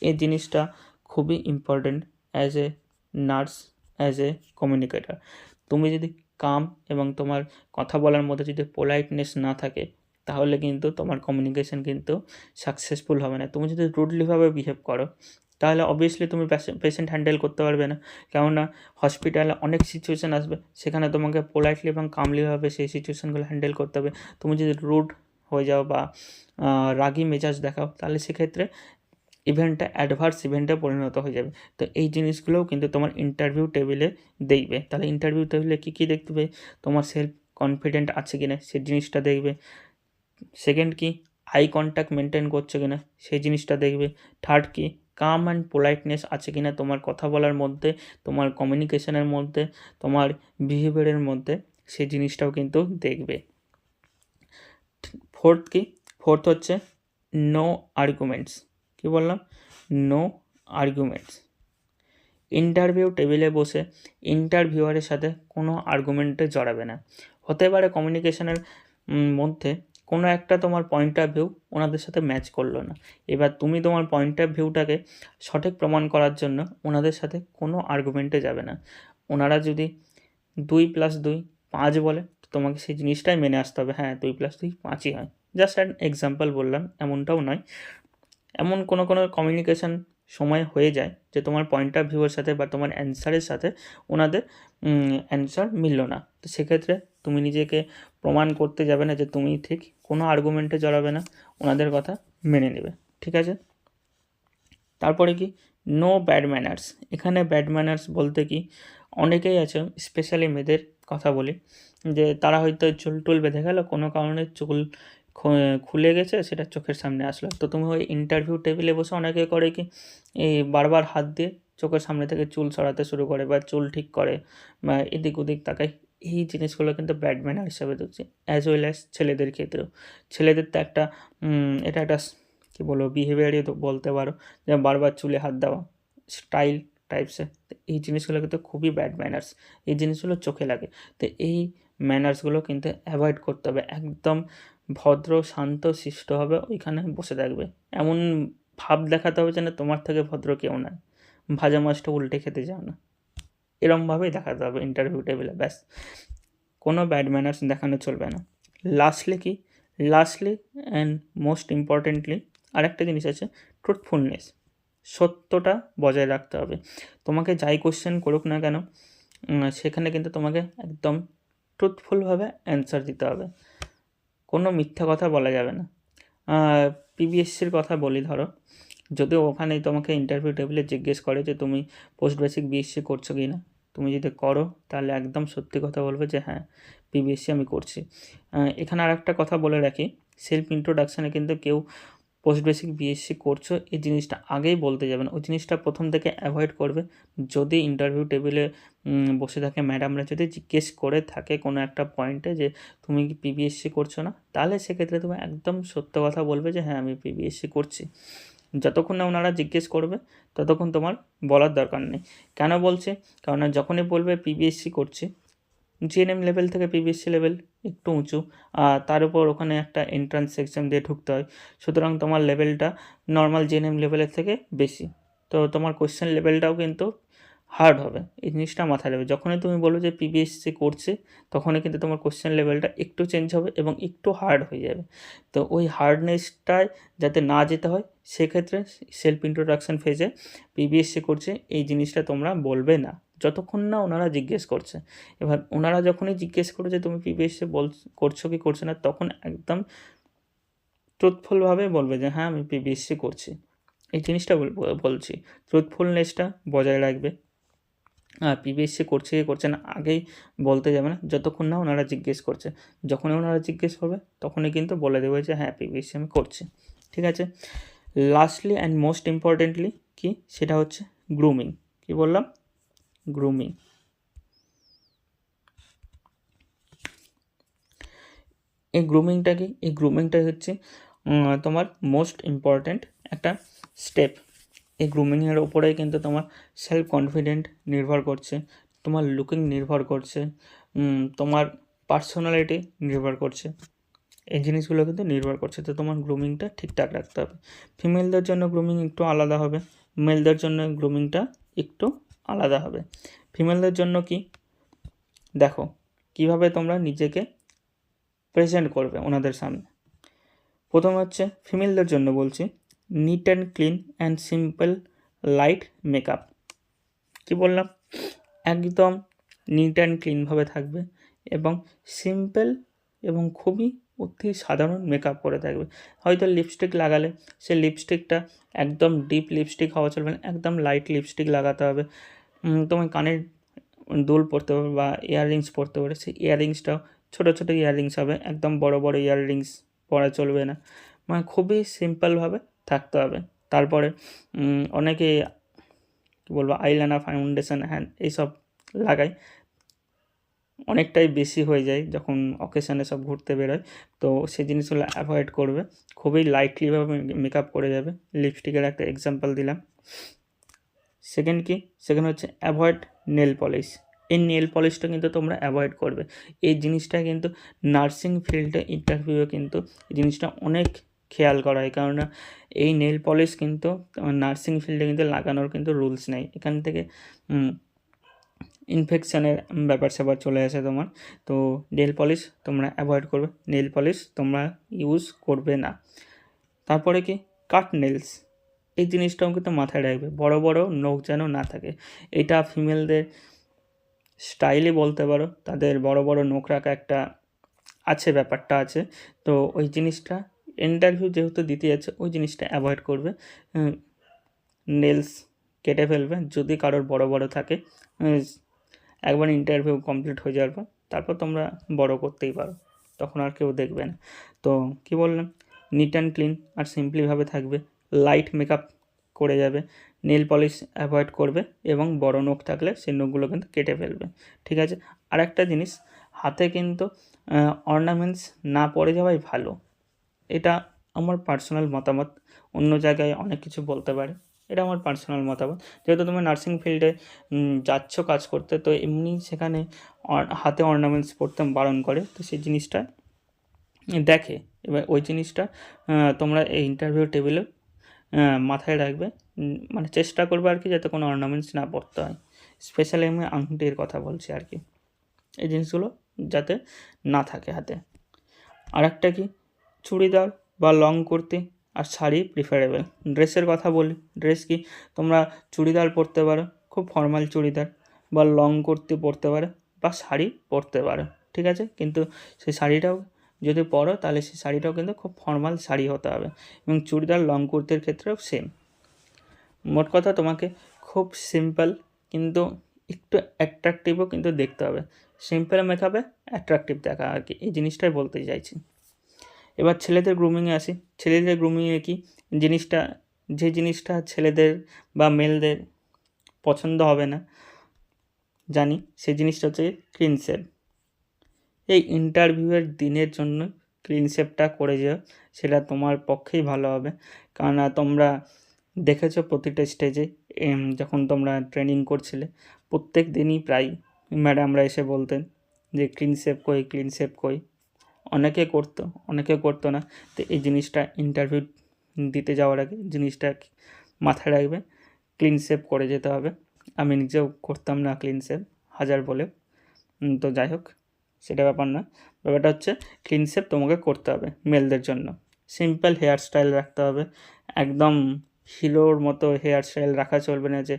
এই জিনিসটা খুবই important as a nurse, as a communicator. তুমি যদি কাম এবং তোমার কথা বলার মধ্যে যদি পোলাইটনেস না থাকে, তাহলে কিন্তু তোমার কমিউনিকেশান কিন্তু সাকসেসফুল হবে না। তুমি যদি রুডলিভাবে বিহেভ করো, তাহলে অবভিয়াসলি তুমি পেশেন্ট হ্যান্ডেল করতে পারবে না, কেননা হসপিটালে অনেক সিচুয়েশান আসবে, সেখানে তোমাকে পোলাইটলি এবং কামলিভাবে সেই সিচুয়েশানগুলো হ্যান্ডেল করতে হবে। তুমি যদি রুড হয়ে যাও বা রাগী মেজাজ দেখাও, তাহলে সেক্ষেত্রে ইভেন্টটা অ্যাডভার্স ইভেন্টে পরিণত হয়ে যাবে। তো এই জিনিসগুলোও কিন্তু তোমার ইন্টারভিউ টেবিলে দেখবে। তাহলে ইন্টারভিউ টেবিলে কী দেখবে, তোমার সেলফ কনফিডেন্ট আছে কিনা সেই জিনিসটা দেখবে। সেকেন্ড কি, আই কন্ট্যাক্ট মেনটেন করছো কিনা সেই জিনিসটা দেখবে। থার্ড কি, কাম অ্যান্ড পোলাইটনেস আছে কিনা তোমার কথা বলার মধ্যে, তোমার কমিউনিকেশনের মধ্যে, তোমার বিহেভিয়ারের মধ্যে, সেই জিনিসটাও কিন্তু দেখবে। ফোর্থ হচ্ছে নো আর্গুমেন্টস। কী বললাম? No arguments. ইন্টারভিউ টেবিলে বসে ইন্টারভিউয়ারের সাথে কোনো আর্গুমেন্টে জড়াবে না। হতে পারে কমিউনিকেশনের মধ্যে কোনো একটা তোমার পয়েন্ট অফ ভিউ ওনাদের সাথে ম্যাচ করলো না, এবার তুমি তোমার পয়েন্ট অফ ভিউটাকে সঠিক প্রমাণ করার জন্য ওনাদের সাথে কোনো আর্গুমেন্টে যাবে না। ওনারা যদি 2+2 5 বলে, তোমাকে সেই জিনিসটাই মেনে আসতে হবে, হ্যাঁ 2+2 5ই হয়। জাস্ট অ্যান এক্সাম্পল বললাম, এমনটাও নয়। এমন কোনো কমিউনিকেশান সময় হয়ে যায় যে তোমার পয়েন্ট অফ ভিউয়ের সাথে বা তোমার অ্যান্সারের সাথে ওনাদের অ্যান্সার মিলল না। তো সেক্ষেত্রে তুমি নিজেকে প্রমাণ করতে যাবে না যে তুমি ঠিক, কোনো আর্গুমেন্টে জড়াবে না, ওনাদের কথা মেনে নেবে। ঠিক আছে? তারপরে কি, নো ব্যাড ম্যানার্স। এখানে ব্যাড ম্যানার্স বলতে কি, অনেকেই আছে, স্পেশালি মেয়েদের কথা বলি, যে তারা হয়তো চুল টুল বেঁধে গেল, কোনো কারণে চুল খুলে গেছে, সেটা চোখের সামনে আসলো। তো তুমি ওই ইন্টারভিউ টেবিলে বসে অনেকে করে কি, এই বারবার হাত দিয়ে চোখের সামনে থেকে চুল সরাতে শুরু করে বা চুল ঠিক করে বা এদিক ওদিক তাকায়। এই জিনিসগুলো কিন্তু ব্যাড ম্যানার হিসাবে দেখছি, অ্যাজ ওয়েল অ্যাজ ছেলেদের ক্ষেত্রেও। ছেলেদের তো একটা এটা একটা কী বলবো, বিহেভিয়ারই তো বলতে পারো, যে বারবার চুলে হাত দেওয়া, স্টাইল টাইপসের। এই জিনিসগুলো কিন্তু খুবই ব্যাড ম্যানার্স, এই জিনিসগুলো চোখে লাগে। তো এই ম্যানার্সগুলো কিন্তু অ্যাভয়েড করতে হবে। একদম ভদ্র শান্ত শিষ্টভাবে ওইখানে বসে থাকবে, এমন ভাব দেখাতে হবে যেন তোমার থেকে ভদ্র কেউ নয়, ভাজা মাছটা উল্টে খেতে যাও না, এরমভাবেই দেখাতে হবে ইন্টারভিউ টেবিলে। ব্যাস, কোনো ব্যাড ম্যানার্স দেখানো চলবে না। লাস্টলি অ্যান্ড মোস্ট ইম্পর্টেন্টলি আরেকটা জিনিস আছে, ট্রুথফুলনেস। সত্যটা বজায় রাখতে হবে। তোমাকে যাই কোশ্চেন করুক না কেন, সেখানে কিন্তু তোমাকে একদম ট্রুথফুলভাবে অ্যান্সার দিতে হবে, কোনো মিথ্যা কথা বলা যাবে না। পিবিএসসির কথা বলি, ধরো যদিও ওখানেই তোমাকে ইন্টারভিউ টেবিলে জিজ্ঞেস করে যে তুমি পোস্ট বেসিক বিএসসি করছো কি না, তুমি যদি করো তাহলে একদম সত্যি কথা বলবে যে হ্যাঁ পিবিএসসি আমি করছি। এখানে আর একটা কথা বলে রাখি, সেলফ ইন্ট্রোডাকশানে কিন্তু কেউ পোস্ট বেসিক বিএসসি করছো এই জিনিসটা আগেই বলতে যাবে না, ওই জিনিসটা প্রথম থেকে অ্যাভয়েড করবে। যদি ইন্টারভিউ টেবিলে বসে থাকে ম্যাডামরা যদি জিজ্ঞেস করে থাকে কোনো একটা পয়েন্টে যে তুমি কি পিবিএসসি করছো না, তাহলে সেক্ষেত্রে তুমি একদম সত্য কথা বলবে যে হ্যাঁ আমি পিবিএসসি করছি। যতক্ষণ না ওনারা জিজ্ঞেস করবে ততক্ষণ তোমার বলার দরকার নেই। কেন বলছে? কারণ যখনই বলবে পিবিএসসি করছি, জিএনএম লেভেল থেকে পিবিএসসি লেভেল একটু উঁচু, তার উপর ওখানে একটা এন্ট্রান্স এক্সাম দিয়ে ঢুকতে হয়, সুতরাং তোমার লেভেলটা নর্মাল জিএনএম লেভেলের থেকে বেশি। তো তোমার কোশ্চেন লেভেলটাও কিন্তু হার্ড হবে, এই জিনিসটা মাথায় রাখবে। যখনই তুমি বলো যে পিবিএসসি করছে, তখনই কিন্তু তোমার কোশ্চেন লেভেলটা একটু চেঞ্জ হবে এবং একটু হার্ড হয়ে যাবে। তো ওই হার্ডনেসটায় যাতে না যেতে হয়, সেক্ষেত্রে সেলফ ইন্ট্রোডাকশান ফেজে পিবিএসসি করছে এই জিনিসটা তোমরা বলবে না, যতক্ষণ না ওনারা জিজ্ঞেস করছে। এবার ওনারা যখনই জিজ্ঞেস করে যে তুমি পিবিএসসি করছো কি করছো না, তখন একদম ট্রুথফুলভাবে বলবে যে হ্যাঁ আমি পিবিএসসি করছি। এই জিনিসটা বলছি, ট্রুথফুলনেসটা বজায় রাখবে। পিবিএসসি করছে কি করছে না আগেই বলতে যাবে না, যতক্ষণ না ওনারা জিজ্ঞেস করছে। যখনই ওনারা জিজ্ঞেস করবে তখনই কিন্তু বলে দেবে যে হ্যাঁ পিবিএসসি আমি করছি। ঠিক আছে? লাস্টলি অ্যান্ড মোস্ট ইম্পর্টেন্টলি কি, সেটা হচ্ছে গ্রুমিং। কি বললাম? গ্রুমিং। এই গ্রুমিংটা কি? এই গ্রুমিংটা হচ্ছে তোমার মোস্ট ইম্পর্ট্যান্ট একটা স্টেপ। এই গ্রুমিংয়ের ওপরেই কিন্তু তোমার সেলফ কনফিডেন্ট নির্ভর করছে, তোমার লুকিং নির্ভর করছে, তোমার পার্সোনালিটি নির্ভর করছে, এই জিনিসগুলো কিন্তু নির্ভর করছে। তো তোমার গ্রুমিংটা ঠিকঠাক রাখতে হবে। ফিমেলদের জন্য গ্রুমিং একটু আলাদা হবে, মেলদের জন্য গ্রুমিংটা একটু আলাদা হবে। ফিমেলদের জন্য কি, দেখো কিভাবে তোমরা নিজেকে প্রেজেন্ট করবে ওনাদের সামনে। প্রথম হচ্ছে ফিমেলদের জন্য বলছি, neat and clean and simple light makeup. কি বললাম, একদম নিট অ্যান্ড ক্লিনভাবে থাকবে এবং সিম্পল এবং খুবই অতি সাধারণ মেকআপ করে থাকবে। হয়তো লিপস্টিক লাগালে সে লিপস্টিকটা একদম ডিপ লিপস্টিক হওয়া চলবে না, একদম লাইট লিপস্টিক লাগাতে হবে। তোমার কানের দুল পরতে পারবে বা ইয়াররিংস পরতে পারে, সেই ইয়াররিংসটাও ছোটো ছোটো ইয়াররিংস হবে, একদম বড় বড় ইয়াররিংস পরা চলবে না, মানে খুবই সিম্পলভাবে থাকতে হবে। তারপরে অনেকে কী বলবো আইলাইনার, ফাউন্ডেশন, হ্যাঁ এইসব লাগায়, অনেকটাই বেশি হয়ে যায় যখন অকেশানে সব ঘুরতে বেরোয়, তো সেই জিনিসগুলো অ্যাভয়েড করবে, খুবই লাইটলিভাবে মেকআপ করে যাবে। লিপস্টিকের একটা এক্সাম্পল দিলাম। সেকেন্ড হচ্ছে অ্যাভয়েড নেল পলিশ। এই নেল পলিশটা কিন্তু তোমরা অ্যাভয়েড করবে। এই জিনিসটা কিন্তু নার্সিং ফিল্ডে ইন্টারভিউয়ে কিন্তু এই জিনিসটা অনেক খেয়াল করা হয়, কেননা এই নেল পলিশ কিন্তু নার্সিং ফিল্ডে কিন্তু লাগানোর কিন্তু রুলস নেই। এখান থেকে ইনফেকশানের ব্যাপার স্যাপার চলে আসে তোমার, তো নেল পলিশ তোমরা অ্যাভয়েড করবে, নেল পলিশ তোমরা ইউজ করবে না। তারপরে কি কাট নেলস, এই জিনিসটাও কিন্তু মাথায় রাখবে, বড় বড় নখ যেন না থাকে। এটা ফিমেলদের স্টাইলই বলতে পারো, তাদের বড় বড় নখ রাখা একটা আছে, ব্যাপারটা আছে, তো ওই জিনিসটা ইন্টারভিউ যেহেতু দিতে যাচ্ছে ওই জিনিসটা অ্যাভয়েড করবে। নেলস কেটে ফেলবে যদি কারোর বড় বড় থাকে, একবার ইন্টারভিউ কমপ্লিট হয়ে যাওয়ার পর তারপর তোমরা বড় করতেই পারো, তখন আর কেউ দেখবে না। তো কি বললাম, নিট অ্যান্ড ক্লিন আর সিম্পলিভাবে থাকবে, লাইট মেকআপ করে যাবে, নেল পলিশ অ্যাভয়েড করবে এবং বড় নখ থাকলে সেই নখগুলো কিন্তু কেটে ফেলবে, ঠিক আছে। আর একটা জিনিস, হাতে কিন্তু অর্নামেন্টস না পরে যাওয়াই ভালো, এটা আমার পার্সোনাল মতামত, অন্য জায়গায় অনেক কিছু বলতে পারে, এটা আমার পার্সোনাল মতামত। যেহেতু তুমি নার্সিং ফিল্ডে যাচ্ছ কাজ করতে, তো এমনি সেখানে হাতে অর্নামেন্টস পরতে বারণ করে, তো সেই জিনিসটা দেখে, এবার ওই জিনিসটা তোমরা এই ইন্টারভিউ টেবিলে মাথায় রাখবে, মানে চেষ্টা করবে আর কি যাতে কোনো অর্নামেন্টস না পরতে হয়। স্পেশালি আমি আংটির কথা বলছি আর কি, এই জিনিসগুলো যাতে না থাকে হাতে। আর একটা কি, চুড়িদার বা লং কুর্তি আর শাড়ি প্রিফারেবল। ড্রেসের কথা বলি, ড্রেস কি তোমরা চুড়িদার পরতে পারো, খুব ফর্মাল চুড়িদার, বা লং কুর্তি পরতে পারো, বা শাড়ি পরতে পারো, ঠিক আছে। কিন্তু সেই শাড়িটাও যদি পরো তাহলে সেই শাড়িটাও কিন্তু খুব ফর্মাল শাড়ি হতে হবে, এবং চুড়িদার লং কুর্তির ক্ষেত্রেও সেম। মোট কথা তোমাকে খুব সিম্পল কিন্তু একটু অ্যাট্রাকটিভও কিন্তু দেখতে হবে, সিম্পল মেকআপে অ্যাট্রাকটিভ দেখা আর কি, এই জিনিসটাই বলতে চাইছি। এবার ছেলেদের গ্রুমিংয়ে আসি। ছেলেদের গ্রুমিংয়ে কি জিনিসটা, যে জিনিসটা ছেলেদের বা মেলদের পছন্দ হবে না জানি, সেই জিনিসটা হচ্ছে ক্লিন শেভ। এই ইন্টারভিউয়ের দিনের জন্য ক্লিন শেভটা করে যাও, সেটা তোমার পক্ষেই ভালো হবে। কারণ তোমরা দেখেছো প্রতিটা স্টেজে যখন তোমরা ট্রেনিং করছিলে প্রত্যেক দিনই প্রায় ম্যাডামরা এসে বলতেন যে ক্লিন শেভ কই, ক্লিন শেভ কই। অনেকে করতো, অনেকে করতো না। তো এই জিনিসটা ইন্টারভিউ দিতে যাওয়ার আগে জিনিসটা মাথায় রাখবে, ক্লিন শেভ করে যেতে হবে। আমি নিজেও করতাম না ক্লিন শেভ, হাজার বলে, তো যাই হোক সেটা ব্যাপার না। ব্যাপারটা হচ্ছে ক্লিন শেভ তোমাকে করতে হবে মেলদের জন্য। সিম্পল হেয়ার স্টাইল রাখতে হবে, একদম হিরোর মতো হেয়ার স্টাইল রাখা চলবে না যে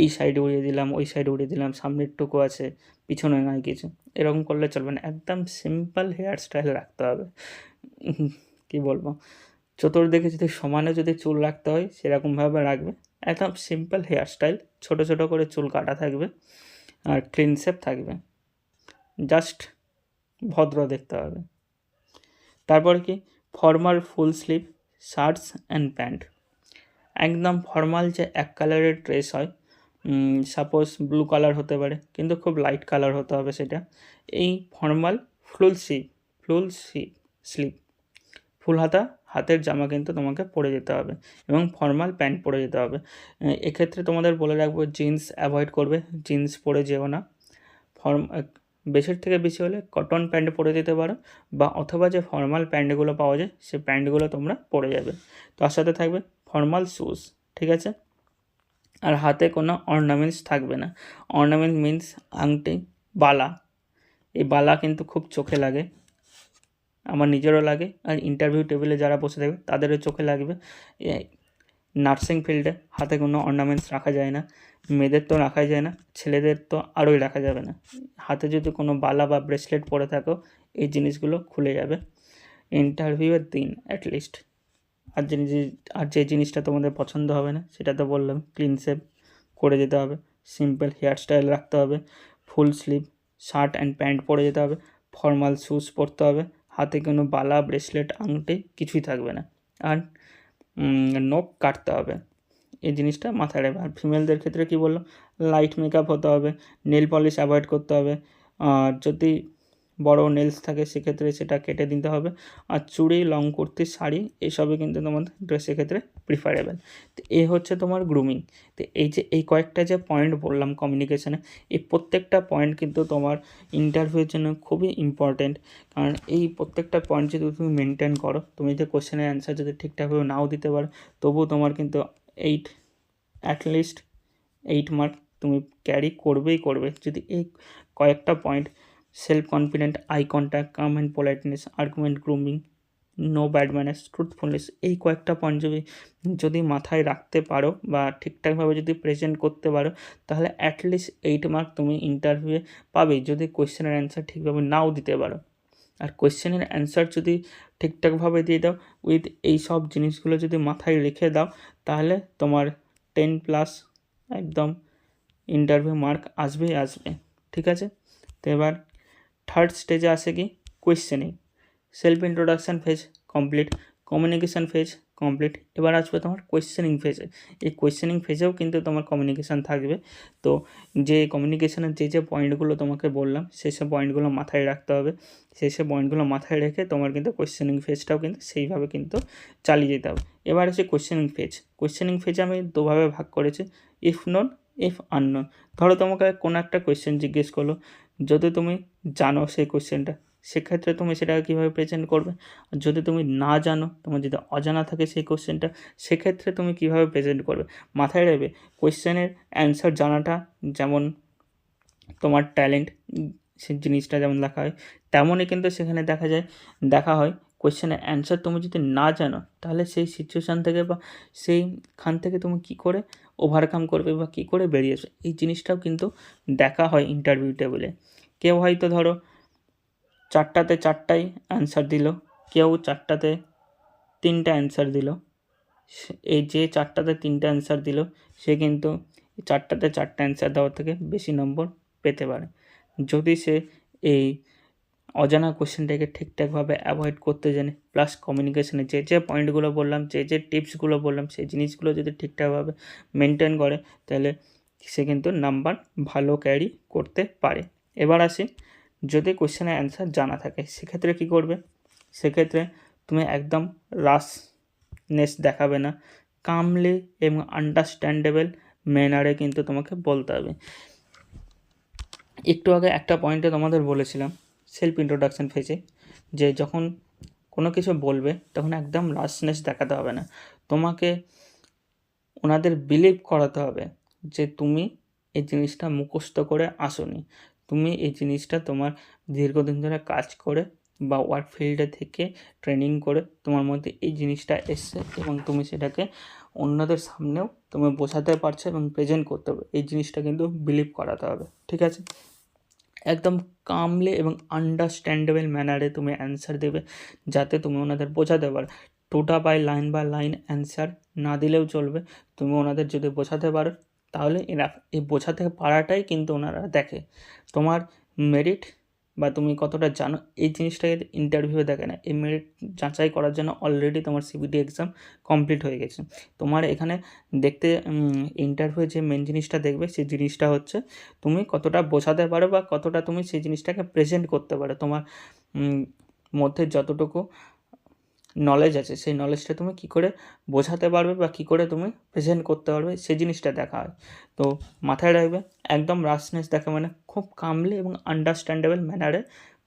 এই সাইডে উড়িয়ে দিলাম, ওই সাইডে উড়িয়ে দিলাম, সামনের টুকু আছে পিছনে নাই কিছু, এরকম করলে চলবে না। একদম সিম্পল হেয়ার স্টাইল রাখতে হবে। কী বলবো, চতুর্দিকে যদি সমানে যদি চুল রাখতে হয় সেরকমভাবে রাখবে, একদম সিম্পল হেয়ার স্টাইল, ছোটো ছোটো করে চুল কাটা থাকবে আর ক্লিন শেভ থাকবে, জাস্ট ভদ্র দেখতে হবে। তারপর কি, formal full sleeve shirts and pant, একদম ফর্মাল যে এক কালারের ড্রেস হয়, সাপোজ ব্লু কালার হতে পারে কিন্তু খুব লাইট কালার হতে হবে সেটা। এই ফর্মাল ফুল স্লিভ ফুল হাতা হাতের জামা কিন্তু তোমাকে পরে যেতে হবে এবং ফর্মাল প্যান্ট পরে যেতে হবে। এক্ষেত্রে তোমাদের বলে রাখবো জিন্স অ্যাভয়েড করবে, জিন্স পরে যেও না। বেশির থেকে বেশি হলে কটন প্যান্ট পরে যেতে পারো, বা অথবা যে ফর্মাল প্যান্টগুলো পাওয়া যায় সেই প্যান্টগুলো তোমরা পরে যাবে। তার সাথে থাকবে ফর্মাল শ্যুজ, ঠিক আছে। আর হাতে কোনো অর্নামেন্টস থাকবে না। অর্নামেন্ট মিন্স আংটি, বালা। এই বালা কিন্তু খুব চোখে লাগে, আমার নিজেরও লাগে, আর ইন্টারভিউ টেবিলে যারা বসে থাকবে তাদেরও চোখে লাগবে। নার্সিং ফিল্ডে হাতে কোনো অর্নামেন্টস রাখা যায় না, মেয়েদের তো রাখাই যায় না, ছেলেদের তো আরোই রাখা যাবে না। হাতে যদি কোনো বালা বা ব্রেসলেট পরে থাকো এই জিনিসগুলো খুলে যাবে ইন্টারভিউয়ের দিন অ্যাটলিস্ট। আর যে জিনিসটা তোমাদের পছন্দ হবে না সেটা তো বললাম, ক্লিন শেভ করে যেতে হবে, সিম্পল হেয়ার স্টাইল রাখতে হবে, full sleeve shirt and pant পরে যেতে হবে, ফর্মাল শ্যুজ পরতে হবে, হাতে কোনো বালা ব্রেসলেট আংটি কিছুই থাকবে না, আর নখ কাটতে হবে। এই জিনিসটা মাথায় রাখবে। আর ফিমেলদের ক্ষেত্রে কী বললাম, লাইট মেকআপ হতে হবে, নেল পলিশ অ্যাভয়েড করতে হবে, আর যদি বড় নেলস থাকে সেক্ষেত্রে সেটা কেটে দিতে হবে। আর চুড়ি, লং কুর্তি, শাড়ি এসবই কিন্তু তোমাদের ড্রেসের ক্ষেত্রে প্রিফারেবল। তো এই হচ্ছে তোমার গ্রুমিং। তো এই কয়েকটা যে পয়েন্ট বললাম কমিউনিকেশানে, এই প্রত্যেকটা পয়েন্ট কিন্তু তোমার ইন্টারভিউর জন্য খুবই ইম্পর্টেন্ট। কারণ এই প্রত্যেকটা পয়েন্ট যদি তুমি মেনটেন করো, তুমি যদি কোশ্চেনের অ্যান্সার যদি ঠিকঠাকভাবে নাও দিতে পারো, তবুও তোমার কিন্তু অ্যাটলিস্ট 8 মার্ক তুমি ক্যারি করবেই করবে। যদি এই কয়েকটা point, self confident, eye contact, calm and politeness, argument, grooming, no bad manners, truthfulness, এই কয়েকটা পয়েন্ট যদি মাথায় রাখতে পারো বা ঠিকঠাকভাবে যদি প্রেজেন্ট করতে পারো, তাহলে অ্যাটলিস্ট 8 মার্ক তুমি ইন্টারভিউয়ে পাবেই, যদি কোয়েশ্চেনের অ্যান্সার ঠিকভাবে নাও দিতে পারো। আর কোয়েশ্চেনের অ্যান্সার যদি ঠিকঠাকভাবে দিয়ে দাও, উইথ এই সব জিনিসগুলো যদি মাথায় রেখে দাও, তাহলে তোমার 10+ একদম ইন্টারভিউ মার্ক আসবেই আসবে। ঠিক আছে? তো এবার থার্ড স্টেজে আসে কি, questioning. Self introduction phase complete, communication phase complete, এবার আসবে তোমার কোয়েশ্চেনিং ফেজে। এই কোয়েশ্চেনিং ফেজেও কিন্তু তোমার কমিউনিকেশান থাকবে। তো যে কমিউনিকেশানের যে পয়েন্টগুলো তোমাকে বললাম সেসব পয়েন্টগুলো মাথায় রাখতে হবে। সেসব পয়েন্টগুলো মাথায় রেখে তোমার কিন্তু কোয়েশ্চেনিং ফেজটাও কিন্তু সেইভাবে কিন্তু চালিয়ে যেতে হবে। এবার আছে কোয়েশ্চেনিং ফেজ। কোয়েশ্চেনিং ফেজে আমি দুভাবে ভাগ করেছি, ইফ নোন, ইফ আননোন। ধরো তোমাকে কোনো একটা কোয়েশ্চেন জিজ্ঞেস করলো, যদি তুমি জানো সেই কোয়েশ্চেনটা, সেক্ষেত্রে তুমি সেটাকে কীভাবে প্রেজেন্ট করবে। আর যদি তুমি না জানো, তোমার যদি অজানা থাকে সেই কোয়েশ্চেনটা, সেক্ষেত্রে তুমি কীভাবে প্রেজেন্ট করবে। মাথায় রাখবে কোয়েশ্চেনের অ্যান্সার জানাটা যেমন তোমার ট্যালেন্ট, সেই জিনিসটা যেমন দেখা হয়, তেমনই কিন্তু সেখানে দেখা হয় কোয়েশ্চেনের অ্যান্সার তুমি যদি না জানো, তাহলে সেই সিচুয়েশান থেকে বা সেইখান থেকে তুমি কী করে ওভারকাম করবে বা কী করে বেরিয়ে আসবে, এই জিনিসটাও কিন্তু দেখা হয় ইন্টারভিউ টেবিলে। কেউ হয়তো ধরো 4টাতে 4টাই অ্যান্সার দিল, কেউ 4টাতে 3টা অ্যান্সার দিল। এই যে 4টাতে 3টা অ্যান্সার দিল, সে কিন্তু 4টাতে 4টা অ্যান্সার দেওয়ার থেকে বেশি নম্বর পেতে পারে, যদি সে এই অজানা কোয়েশ্চেনটাকে ঠিকঠাকভাবে অ্যাভয়েড করতে জানে, প্লাস কমিউনিকেশানে যে পয়েন্টগুলো বললাম, যে টিপসগুলো বললাম, সেই জিনিসগুলো যদি ঠিকঠাকভাবে মেনটেন করে, তাহলে সে কিন্তু নাম্বার ভালো ক্যারি করতে পারে। এবার আসি, যদি কোয়েশ্চেনের অ্যান্সার জানা থাকে সেক্ষেত্রে কী করবে। সেক্ষেত্রে তুমি একদম রাশনেস দেখাবে না, কামলি এবং আন্ডারস্ট্যান্ডেবল ম্যানারে কিন্তু তোমাকে বলতে হবে। একটু আগে একটা পয়েন্টে তোমাদের বলেছিলাম সেলফ ইন্ট্রোডাকশান ফেজে, যে যখন কোনো কিছু বলবে তখন একদম রাশনেস দেখাতে হবে না, তোমাকে ওনাদের বিলিভ করাতে হবে যে তুমি এই জিনিসটা মুখস্থ করে আসোনি, তুমি এই জিনিসটা তোমার দীর্ঘদিন ধরে কাজ করে বা ওয়ার্ক ফিল্ডে থেকে ট্রেনিং করে তোমার মধ্যে এই জিনিসটা এসছে, এবং তুমি সেটাকে অন্যদের সামনেও তুমি বোঝাতে পারছো এবং প্রেজেন্ট করতে হবে, এই জিনিসটা কিন্তু বিলিভ করাতে হবে। ঠিক আছে? একদম কামলি এবং আন্ডারস্ট্যান্ডেবল ম্যানারে তুমি অ্যান্সার দেবে, যাতে তুমি ওনাদের বোঝাতে পারো। টোটা বাই লাইন অ্যান্সার না দিলেও চলবে, তুমি ওনাদের যদি বোঝাতে পারো তাহলে এনাফ। এই বোঝাতে পারাটাই কিন্তু ওনারা দেখে, তোমার মেরিট বা তুমি কতটা জানো এই জিনিসটাকে ইন্টারভিউ দেখে না। এই মেরিট যাচাই করার জন্য অলরেডি তোমার সিবিটি এক্সাম কমপ্লিট হয়ে গেছে। তোমার এখানে দেখতে ইন্টারভিউ যে মেন জিনিসটা দেখবে, সেই জিনিসটা হচ্ছে তুমি কতটা বোঝাতে পারো বা কতটা তুমি সেই জিনিসটাকে প্রেজেন্ট করতে পারো। তোমার মধ্যে যতটুকু নলেজ আছে সেই নলেজটা তুমি কী করে বোঝাতে পারবে বা কী করে তুমি প্রেজেন্ট করতে পারবে, সেই জিনিসটা দেখা হয়। তো মাথায় রাখবে, একদম রাশনেস দেখা মানে খুব কামলি এবং আন্ডারস্ট্যান্ডেবল ম্যানারে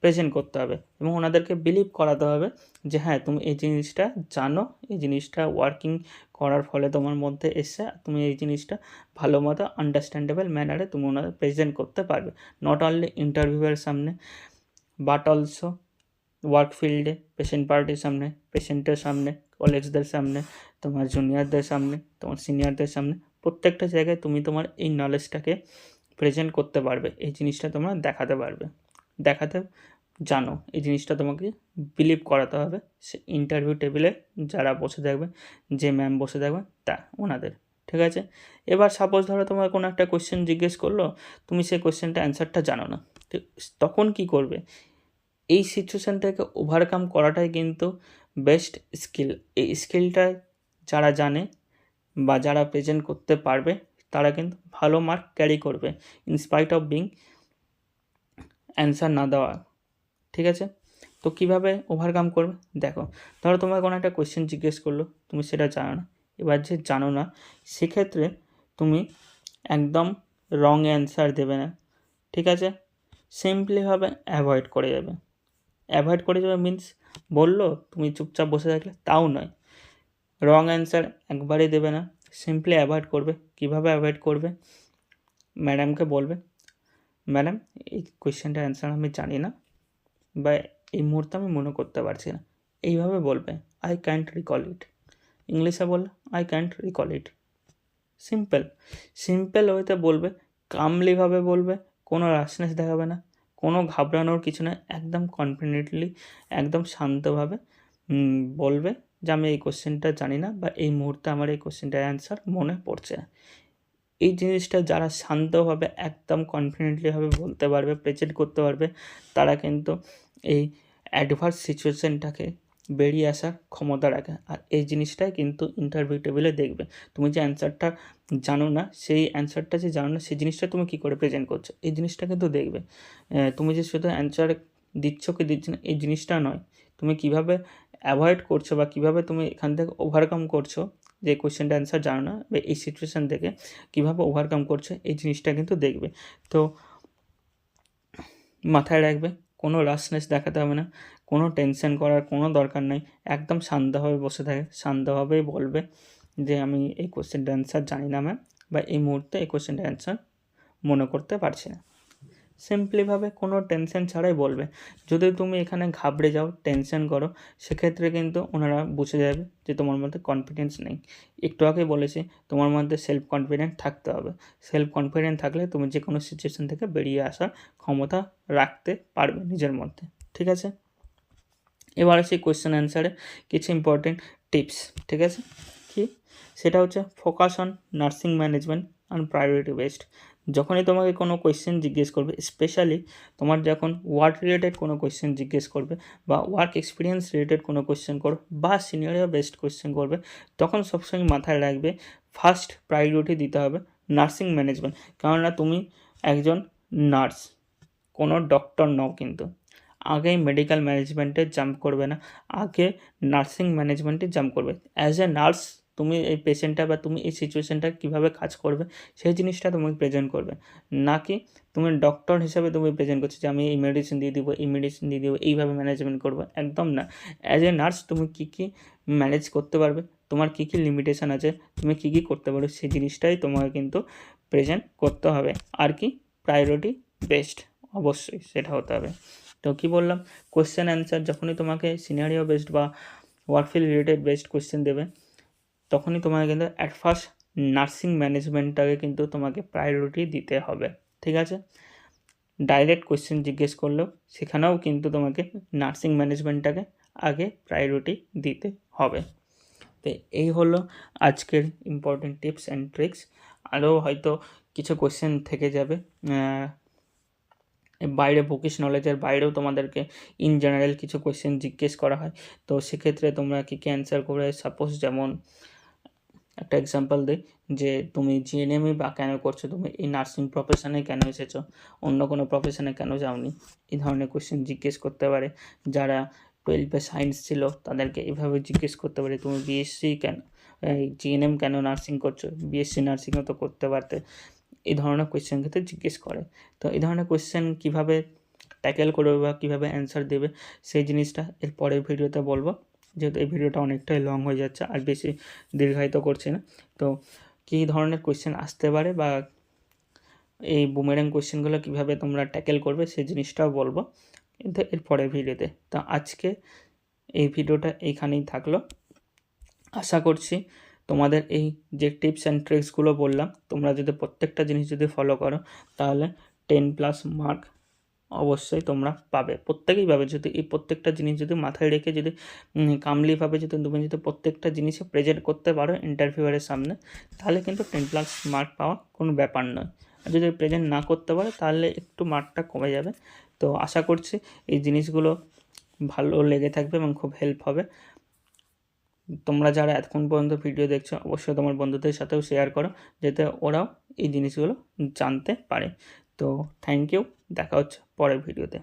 প্রেজেন্ট করতে হবে, এবং ওনাদেরকে বিলিভ করাতে হবে যে হ্যাঁ তুমি এই জিনিসটা জানো, এই জিনিসটা ওয়ার্কিং করার ফলে তোমার মধ্যে এসে তুমি এই জিনিসটা ভালো মতো আন্ডারস্ট্যান্ডেবল ম্যানারে তুমি ওনাদের প্রেজেন্ট করতে পারবে, নট অনলি ইন্টারভিউয়ের সামনে বাট অলসো ওয়ার্ক ফিল্ডে, পেশেন্ট পার্টির সামনে, পেশেন্টের সামনে, কলেজদের সামনে, তোমার জুনিয়রদের সামনে, তোমার সিনিয়রদের সামনে, প্রত্যেকটা জায়গায় তুমি তোমার এই নলেজটাকে প্রেজেন্ট করতে পারবে, এই জিনিসটা তোমরা দেখাতে পারবে, দেখাতে জানো, এই জিনিসটা তোমাকে বিলিভ করাতে হবে সে ইন্টারভিউ টেবিলে যারা বসে থাকবে, যে ম্যাম বসে থাকবে তা ওনাদের। ঠিক আছে, এবার সাপোজ ধরো তোমার কোনো একটা কোয়েশ্চেন জিজ্ঞেস করলো, তুমি সেই কোয়েশ্চেনটা অ্যান্সারটা জানো না, তখন কি করবে? এই সিচুয়েশান থেকে ওভারকাম করাটাই কিন্তু বেস্ট স্কিল। এই স্কিলটা যারা জানে বা যারা প্রেজেন্ট করতে পারবে তারা কিন্তু ভালো মার্ক ক্যারি করবে ইনস্পাইট অফ বিং অ্যান্সার না দেওয়া। ঠিক আছে, তো কীভাবে ওভারকাম করবে দেখো, ধরো তোমার কোনো একটা কোয়েশ্চেন জিজ্ঞেস করলো, তুমি সেটা জানো না, এবার যে জানো না সেক্ষেত্রে তুমি একদম রং অ্যান্সার দেবে না। ঠিক আছে, সিম্পলিভাবে অ্যাভয়েড করে যাবে। অ্যাভয়েড করে যাবে মিন্স বললো তুমি চুপচাপ বসে থাকলে, তাও নয়, রং অ্যান্সার একবারেই দেবে না, সিম্পলি অ্যাভয়েড করবে। কীভাবে অ্যাভয়েড করবে? ম্যাডামকে বলবে, ম্যাডাম এই কোয়েশ্চেনটার অ্যান্সার আমি জানি না বা এই মুহূর্তে আমি মনে করতে পারছি না, এইভাবে বলবে, আই ক্যান্ট রিকল ইট। ইংলিশে বললে I can't recall it. Simple ওয়েতে বলবে, কামলিভাবে বলবে, কোনো রাশনেস দেখাবে না, কোনো ঘাবড়ানোর কিছু না, একদম কনফিডেন্টলি, একদম শান্তভাবে বলবে যে আমি এই কোশ্চেনটা জানি না বা এই মুহূর্তে আমার এই কোশ্চেনটার অ্যান্সার মনে পড়ছে না। এই জিনিসটা যারা শান্তভাবে একদম কনফিডেন্টলিভাবে বলতে পারবে, প্রেজেন্ট করতে পারবে, তারা কিন্তু এই অ্যাডভার্স সিচুয়েশানটাকে বেরিয়ে আসার ক্ষমতা রাখে। আর এই জিনিসটাই কিন্তু ইন্টারভিউ টেবিলে দেখবে, তুমি যে অ্যান্সারটা জানো না, সেই অ্যান্সারটা যে জানো না সেই জিনিসটা তুমি কী করে প্রেজেন্ট করছো, এই জিনিসটা কিন্তু দেখবে। তুমি যে শুধু অ্যান্সার দিচ্ছ কি দিচ্ছ না এই জিনিসটা নয়, তুমি কীভাবে অ্যাভয়েড করছো বা কীভাবে তুমি এখান থেকে ওভারকাম করছো, যে কোয়েশ্চেনটা অ্যান্সার জানো না বা এই সিচুয়েশান থেকে কীভাবে ওভারকাম করছে এই জিনিসটা কিন্তু দেখবে। তো মাথায় রাখবে, কোনো রাশনেস দেখাতে হবে না, কোনো টেনশন করার কোনো দরকার নেই, একদম শান্তভাবে বসে থাকে, শান্তভাবেই বলবে যে আমি এই কোয়েশ্চেনটার অ্যান্সার জানি না ম্যাম, বা এই মুহূর্তে এই কোয়েশ্চেনটার অ্যান্সার মনে করতে পারছি না। সিম্পলিভাবে কোনো টেনশন ছাড়াই বলবে। যদি তুমি এখানে ঘাবড়ে যাও, টেনশন করো, সেক্ষেত্রে কিন্তু ওনারা বুঝে যাবে যে তোমার মধ্যে কনফিডেন্স নেই। একটু আগেই বলেছি তোমার মধ্যে সেলফ কনফিডেন্ট থাকতে হবে। সেলফ কনফিডেন্ট থাকলে তুমি যে কোনো সিচুয়েশান থেকে বেরিয়ে আসার ক্ষমতা রাখতে পারবে নিজের মধ্যে। ঠিক আছে, এবার আসি কোয়েশ্চেন অ্যান্সারে কিছু ইম্পর্টেন্ট টিপস। ঠিক আছে, কি সেটা হচ্ছে focus on nursing management and priority based. যখনই তোমাকে কোনো কোয়েশ্চেন জিজ্ঞেস করবে, স্পেশালি তোমার যখন ওয়ার্ক রিলেটেড কোনো কোয়েশ্চেন জিজ্ঞেস করবে বা ওয়ার্ক এক্সপিরিয়েন্স রিলেটেড কোনো কোয়েশ্চেন করবে বা সিনিয়রিয়া বেসড কোয়েশ্চেন করবে, তখন সবসময় মাথায় রাখবে ফার্স্ট প্রায়োরিটি দিতে হবে নার্সিং ম্যানেজমেন্ট। কেননা তুমি একজন নার্স, কোনো ডক্টর নও, কিন্তু আগে মেডিকেল ম্যানেজমেন্টে জাম্প করবে না, আগে নার্সিং ম্যানেজমেন্টে জাম্প করবে। অ্যাজ এ নার্স তুমি এই পেশেন্টটা বা তুমি এই সিচুয়েশানটা কীভাবে কাজ করবে সেই জিনিসটা তুমি প্রেজেন্ট করবে, নাকি তুমি ডক্টর হিসাবে তুমি প্রেজেন্ট করছো যে আমি এই মেডিসিন দিয়ে দিব, এই মেডিসিন দিয়ে দিব, এইভাবে ম্যানেজমেন্ট করবো, একদম না। অ্যাজ এ নার্স তুমি কী কী ম্যানেজ করতে পারবে, তোমার কী কী লিমিটেশান আছে, তুমি কী কী করতে পারো, সেই জিনিসটাই তোমাকে কিন্তু প্রেজেন্ট করতে হবে। আর কি প্রায়োরিটি বেসড, অবশ্যই সেটা হতে হবে। তো কী বললাম, কোয়েশ্চেন অ্যান্সার যখনই তোমাকে সিনারিও বেসড বা ওয়ার্কফিল্ড রিলেটেড বেসড কোয়েশ্চেন দেবে, তখনই তোমাকে কিন্তু অ্যাট ফার্স্ট নার্সিং ম্যানেজমেন্টটাকে কিন্তু তোমাকে প্রায়োরিটি দিতে হবে। ঠিক আছে, ডাইরেক্ট কোয়েশ্চেন জিজ্ঞেস করলেও সেখানেও কিন্তু তোমাকে নার্সিং ম্যানেজমেন্টটাকে আগে প্রায়োরিটি দিতে হবে। তো এই হলো আজকের ইম্পর্টেন্ট টিপস অ্যান্ড ট্রিক্স। আরও হয়তো কিছু কোয়েশ্চেন থেকে যাবে, বাইরে বুকিশ নলেজের বাইরেও তোমাদেরকে ইন জেনারেল কিছু কোয়েশ্চেন জিজ্ঞেস করা হয়, তো সেক্ষেত্রে তোমরা কী কী অ্যান্সার করবে। সাপোজ যেমন একটা এক্সাম্পল দিই, যে তুমি জিএনএমই বা কেন করছো, তুমি এই নার্সিং প্রফেশনে কেন এসেছো, অন্য কোনো প্রফেশনে কেন যাওনি, এই ধরনের কোয়েশ্চেন জিজ্ঞেস করতে পারে। যারা 12-এ সায়েন্স ছিল তাদেরকে এভাবে জিজ্ঞেস করতে পারে তুমি বিএসসি কেন, জিএনএম কেন নার্সিং করছো, বিএসসি নার্সিংও তো করতে পারতে, এই ধরনের কোয়েশ্চেন ক্ষেত্রে জিজ্ঞেস করে। তো এই ধরনের কোয়েশ্চেন কীভাবে ট্যাকেল করবে বা কীভাবে অ্যান্সার দেবে সেই জিনিসটা এর পরের ভিডিওতে বলবো, যেহেতু এই ভিডিওটা অনেকটাই লং হয়ে যাচ্ছে আর বেশি দীর্ঘায়িত করছি না। তো কী ধরনের কোয়েশ্চেন আসতে পারে বা এই বুমেরাং কোয়েশ্চেনগুলো কীভাবে তোমরা ট্যাকেল করবে সেই জিনিসটাও বলবো কিন্তু এর পরের ভিডিওতে। তো আজকে এই ভিডিওটা এইখানেই থাকলো। আশা করছি তোমাদের এই যে টিপস অ্যান্ড ট্রিক্সগুলো বললাম, তোমরা যদি প্রত্যেকটা জিনিস যদি ফলো করো তাহলে 10+ মার্ক অবশ্যই তোমরা পাবে, প্রত্যেকেই পাবে। যদি এই প্রত্যেকটা জিনিস যদি মাথায় রেখে যদি কামলিভাবে যদি তুমি যদি প্রত্যেকটা জিনিসে প্রেজেন্ট করতে পারো ইন্টারভিউয়ারের সামনে, তাহলে কিন্তু 10+ মার্ক পাওয়া কোনো ব্যাপার নয়। আর যদি প্রেজেন্ট না করতে পারো তাহলে একটু মার্কটা কমে যাবে। তো আশা করছি এই জিনিসগুলো ভালো লেগে থাকবে এবং খুব হেল্প হবে। তোমরা যারা এতক্ষণ পর্যন্ত ভিডিও দেখছো অবশ্যই তোমার বন্ধুদের সাথেও শেয়ার করো, যাতে ওরাও এই জিনিসগুলো জানতে পারে। তো থ্যাংক ইউ, দেখা হচ্ছে পরের ভিডিওতে।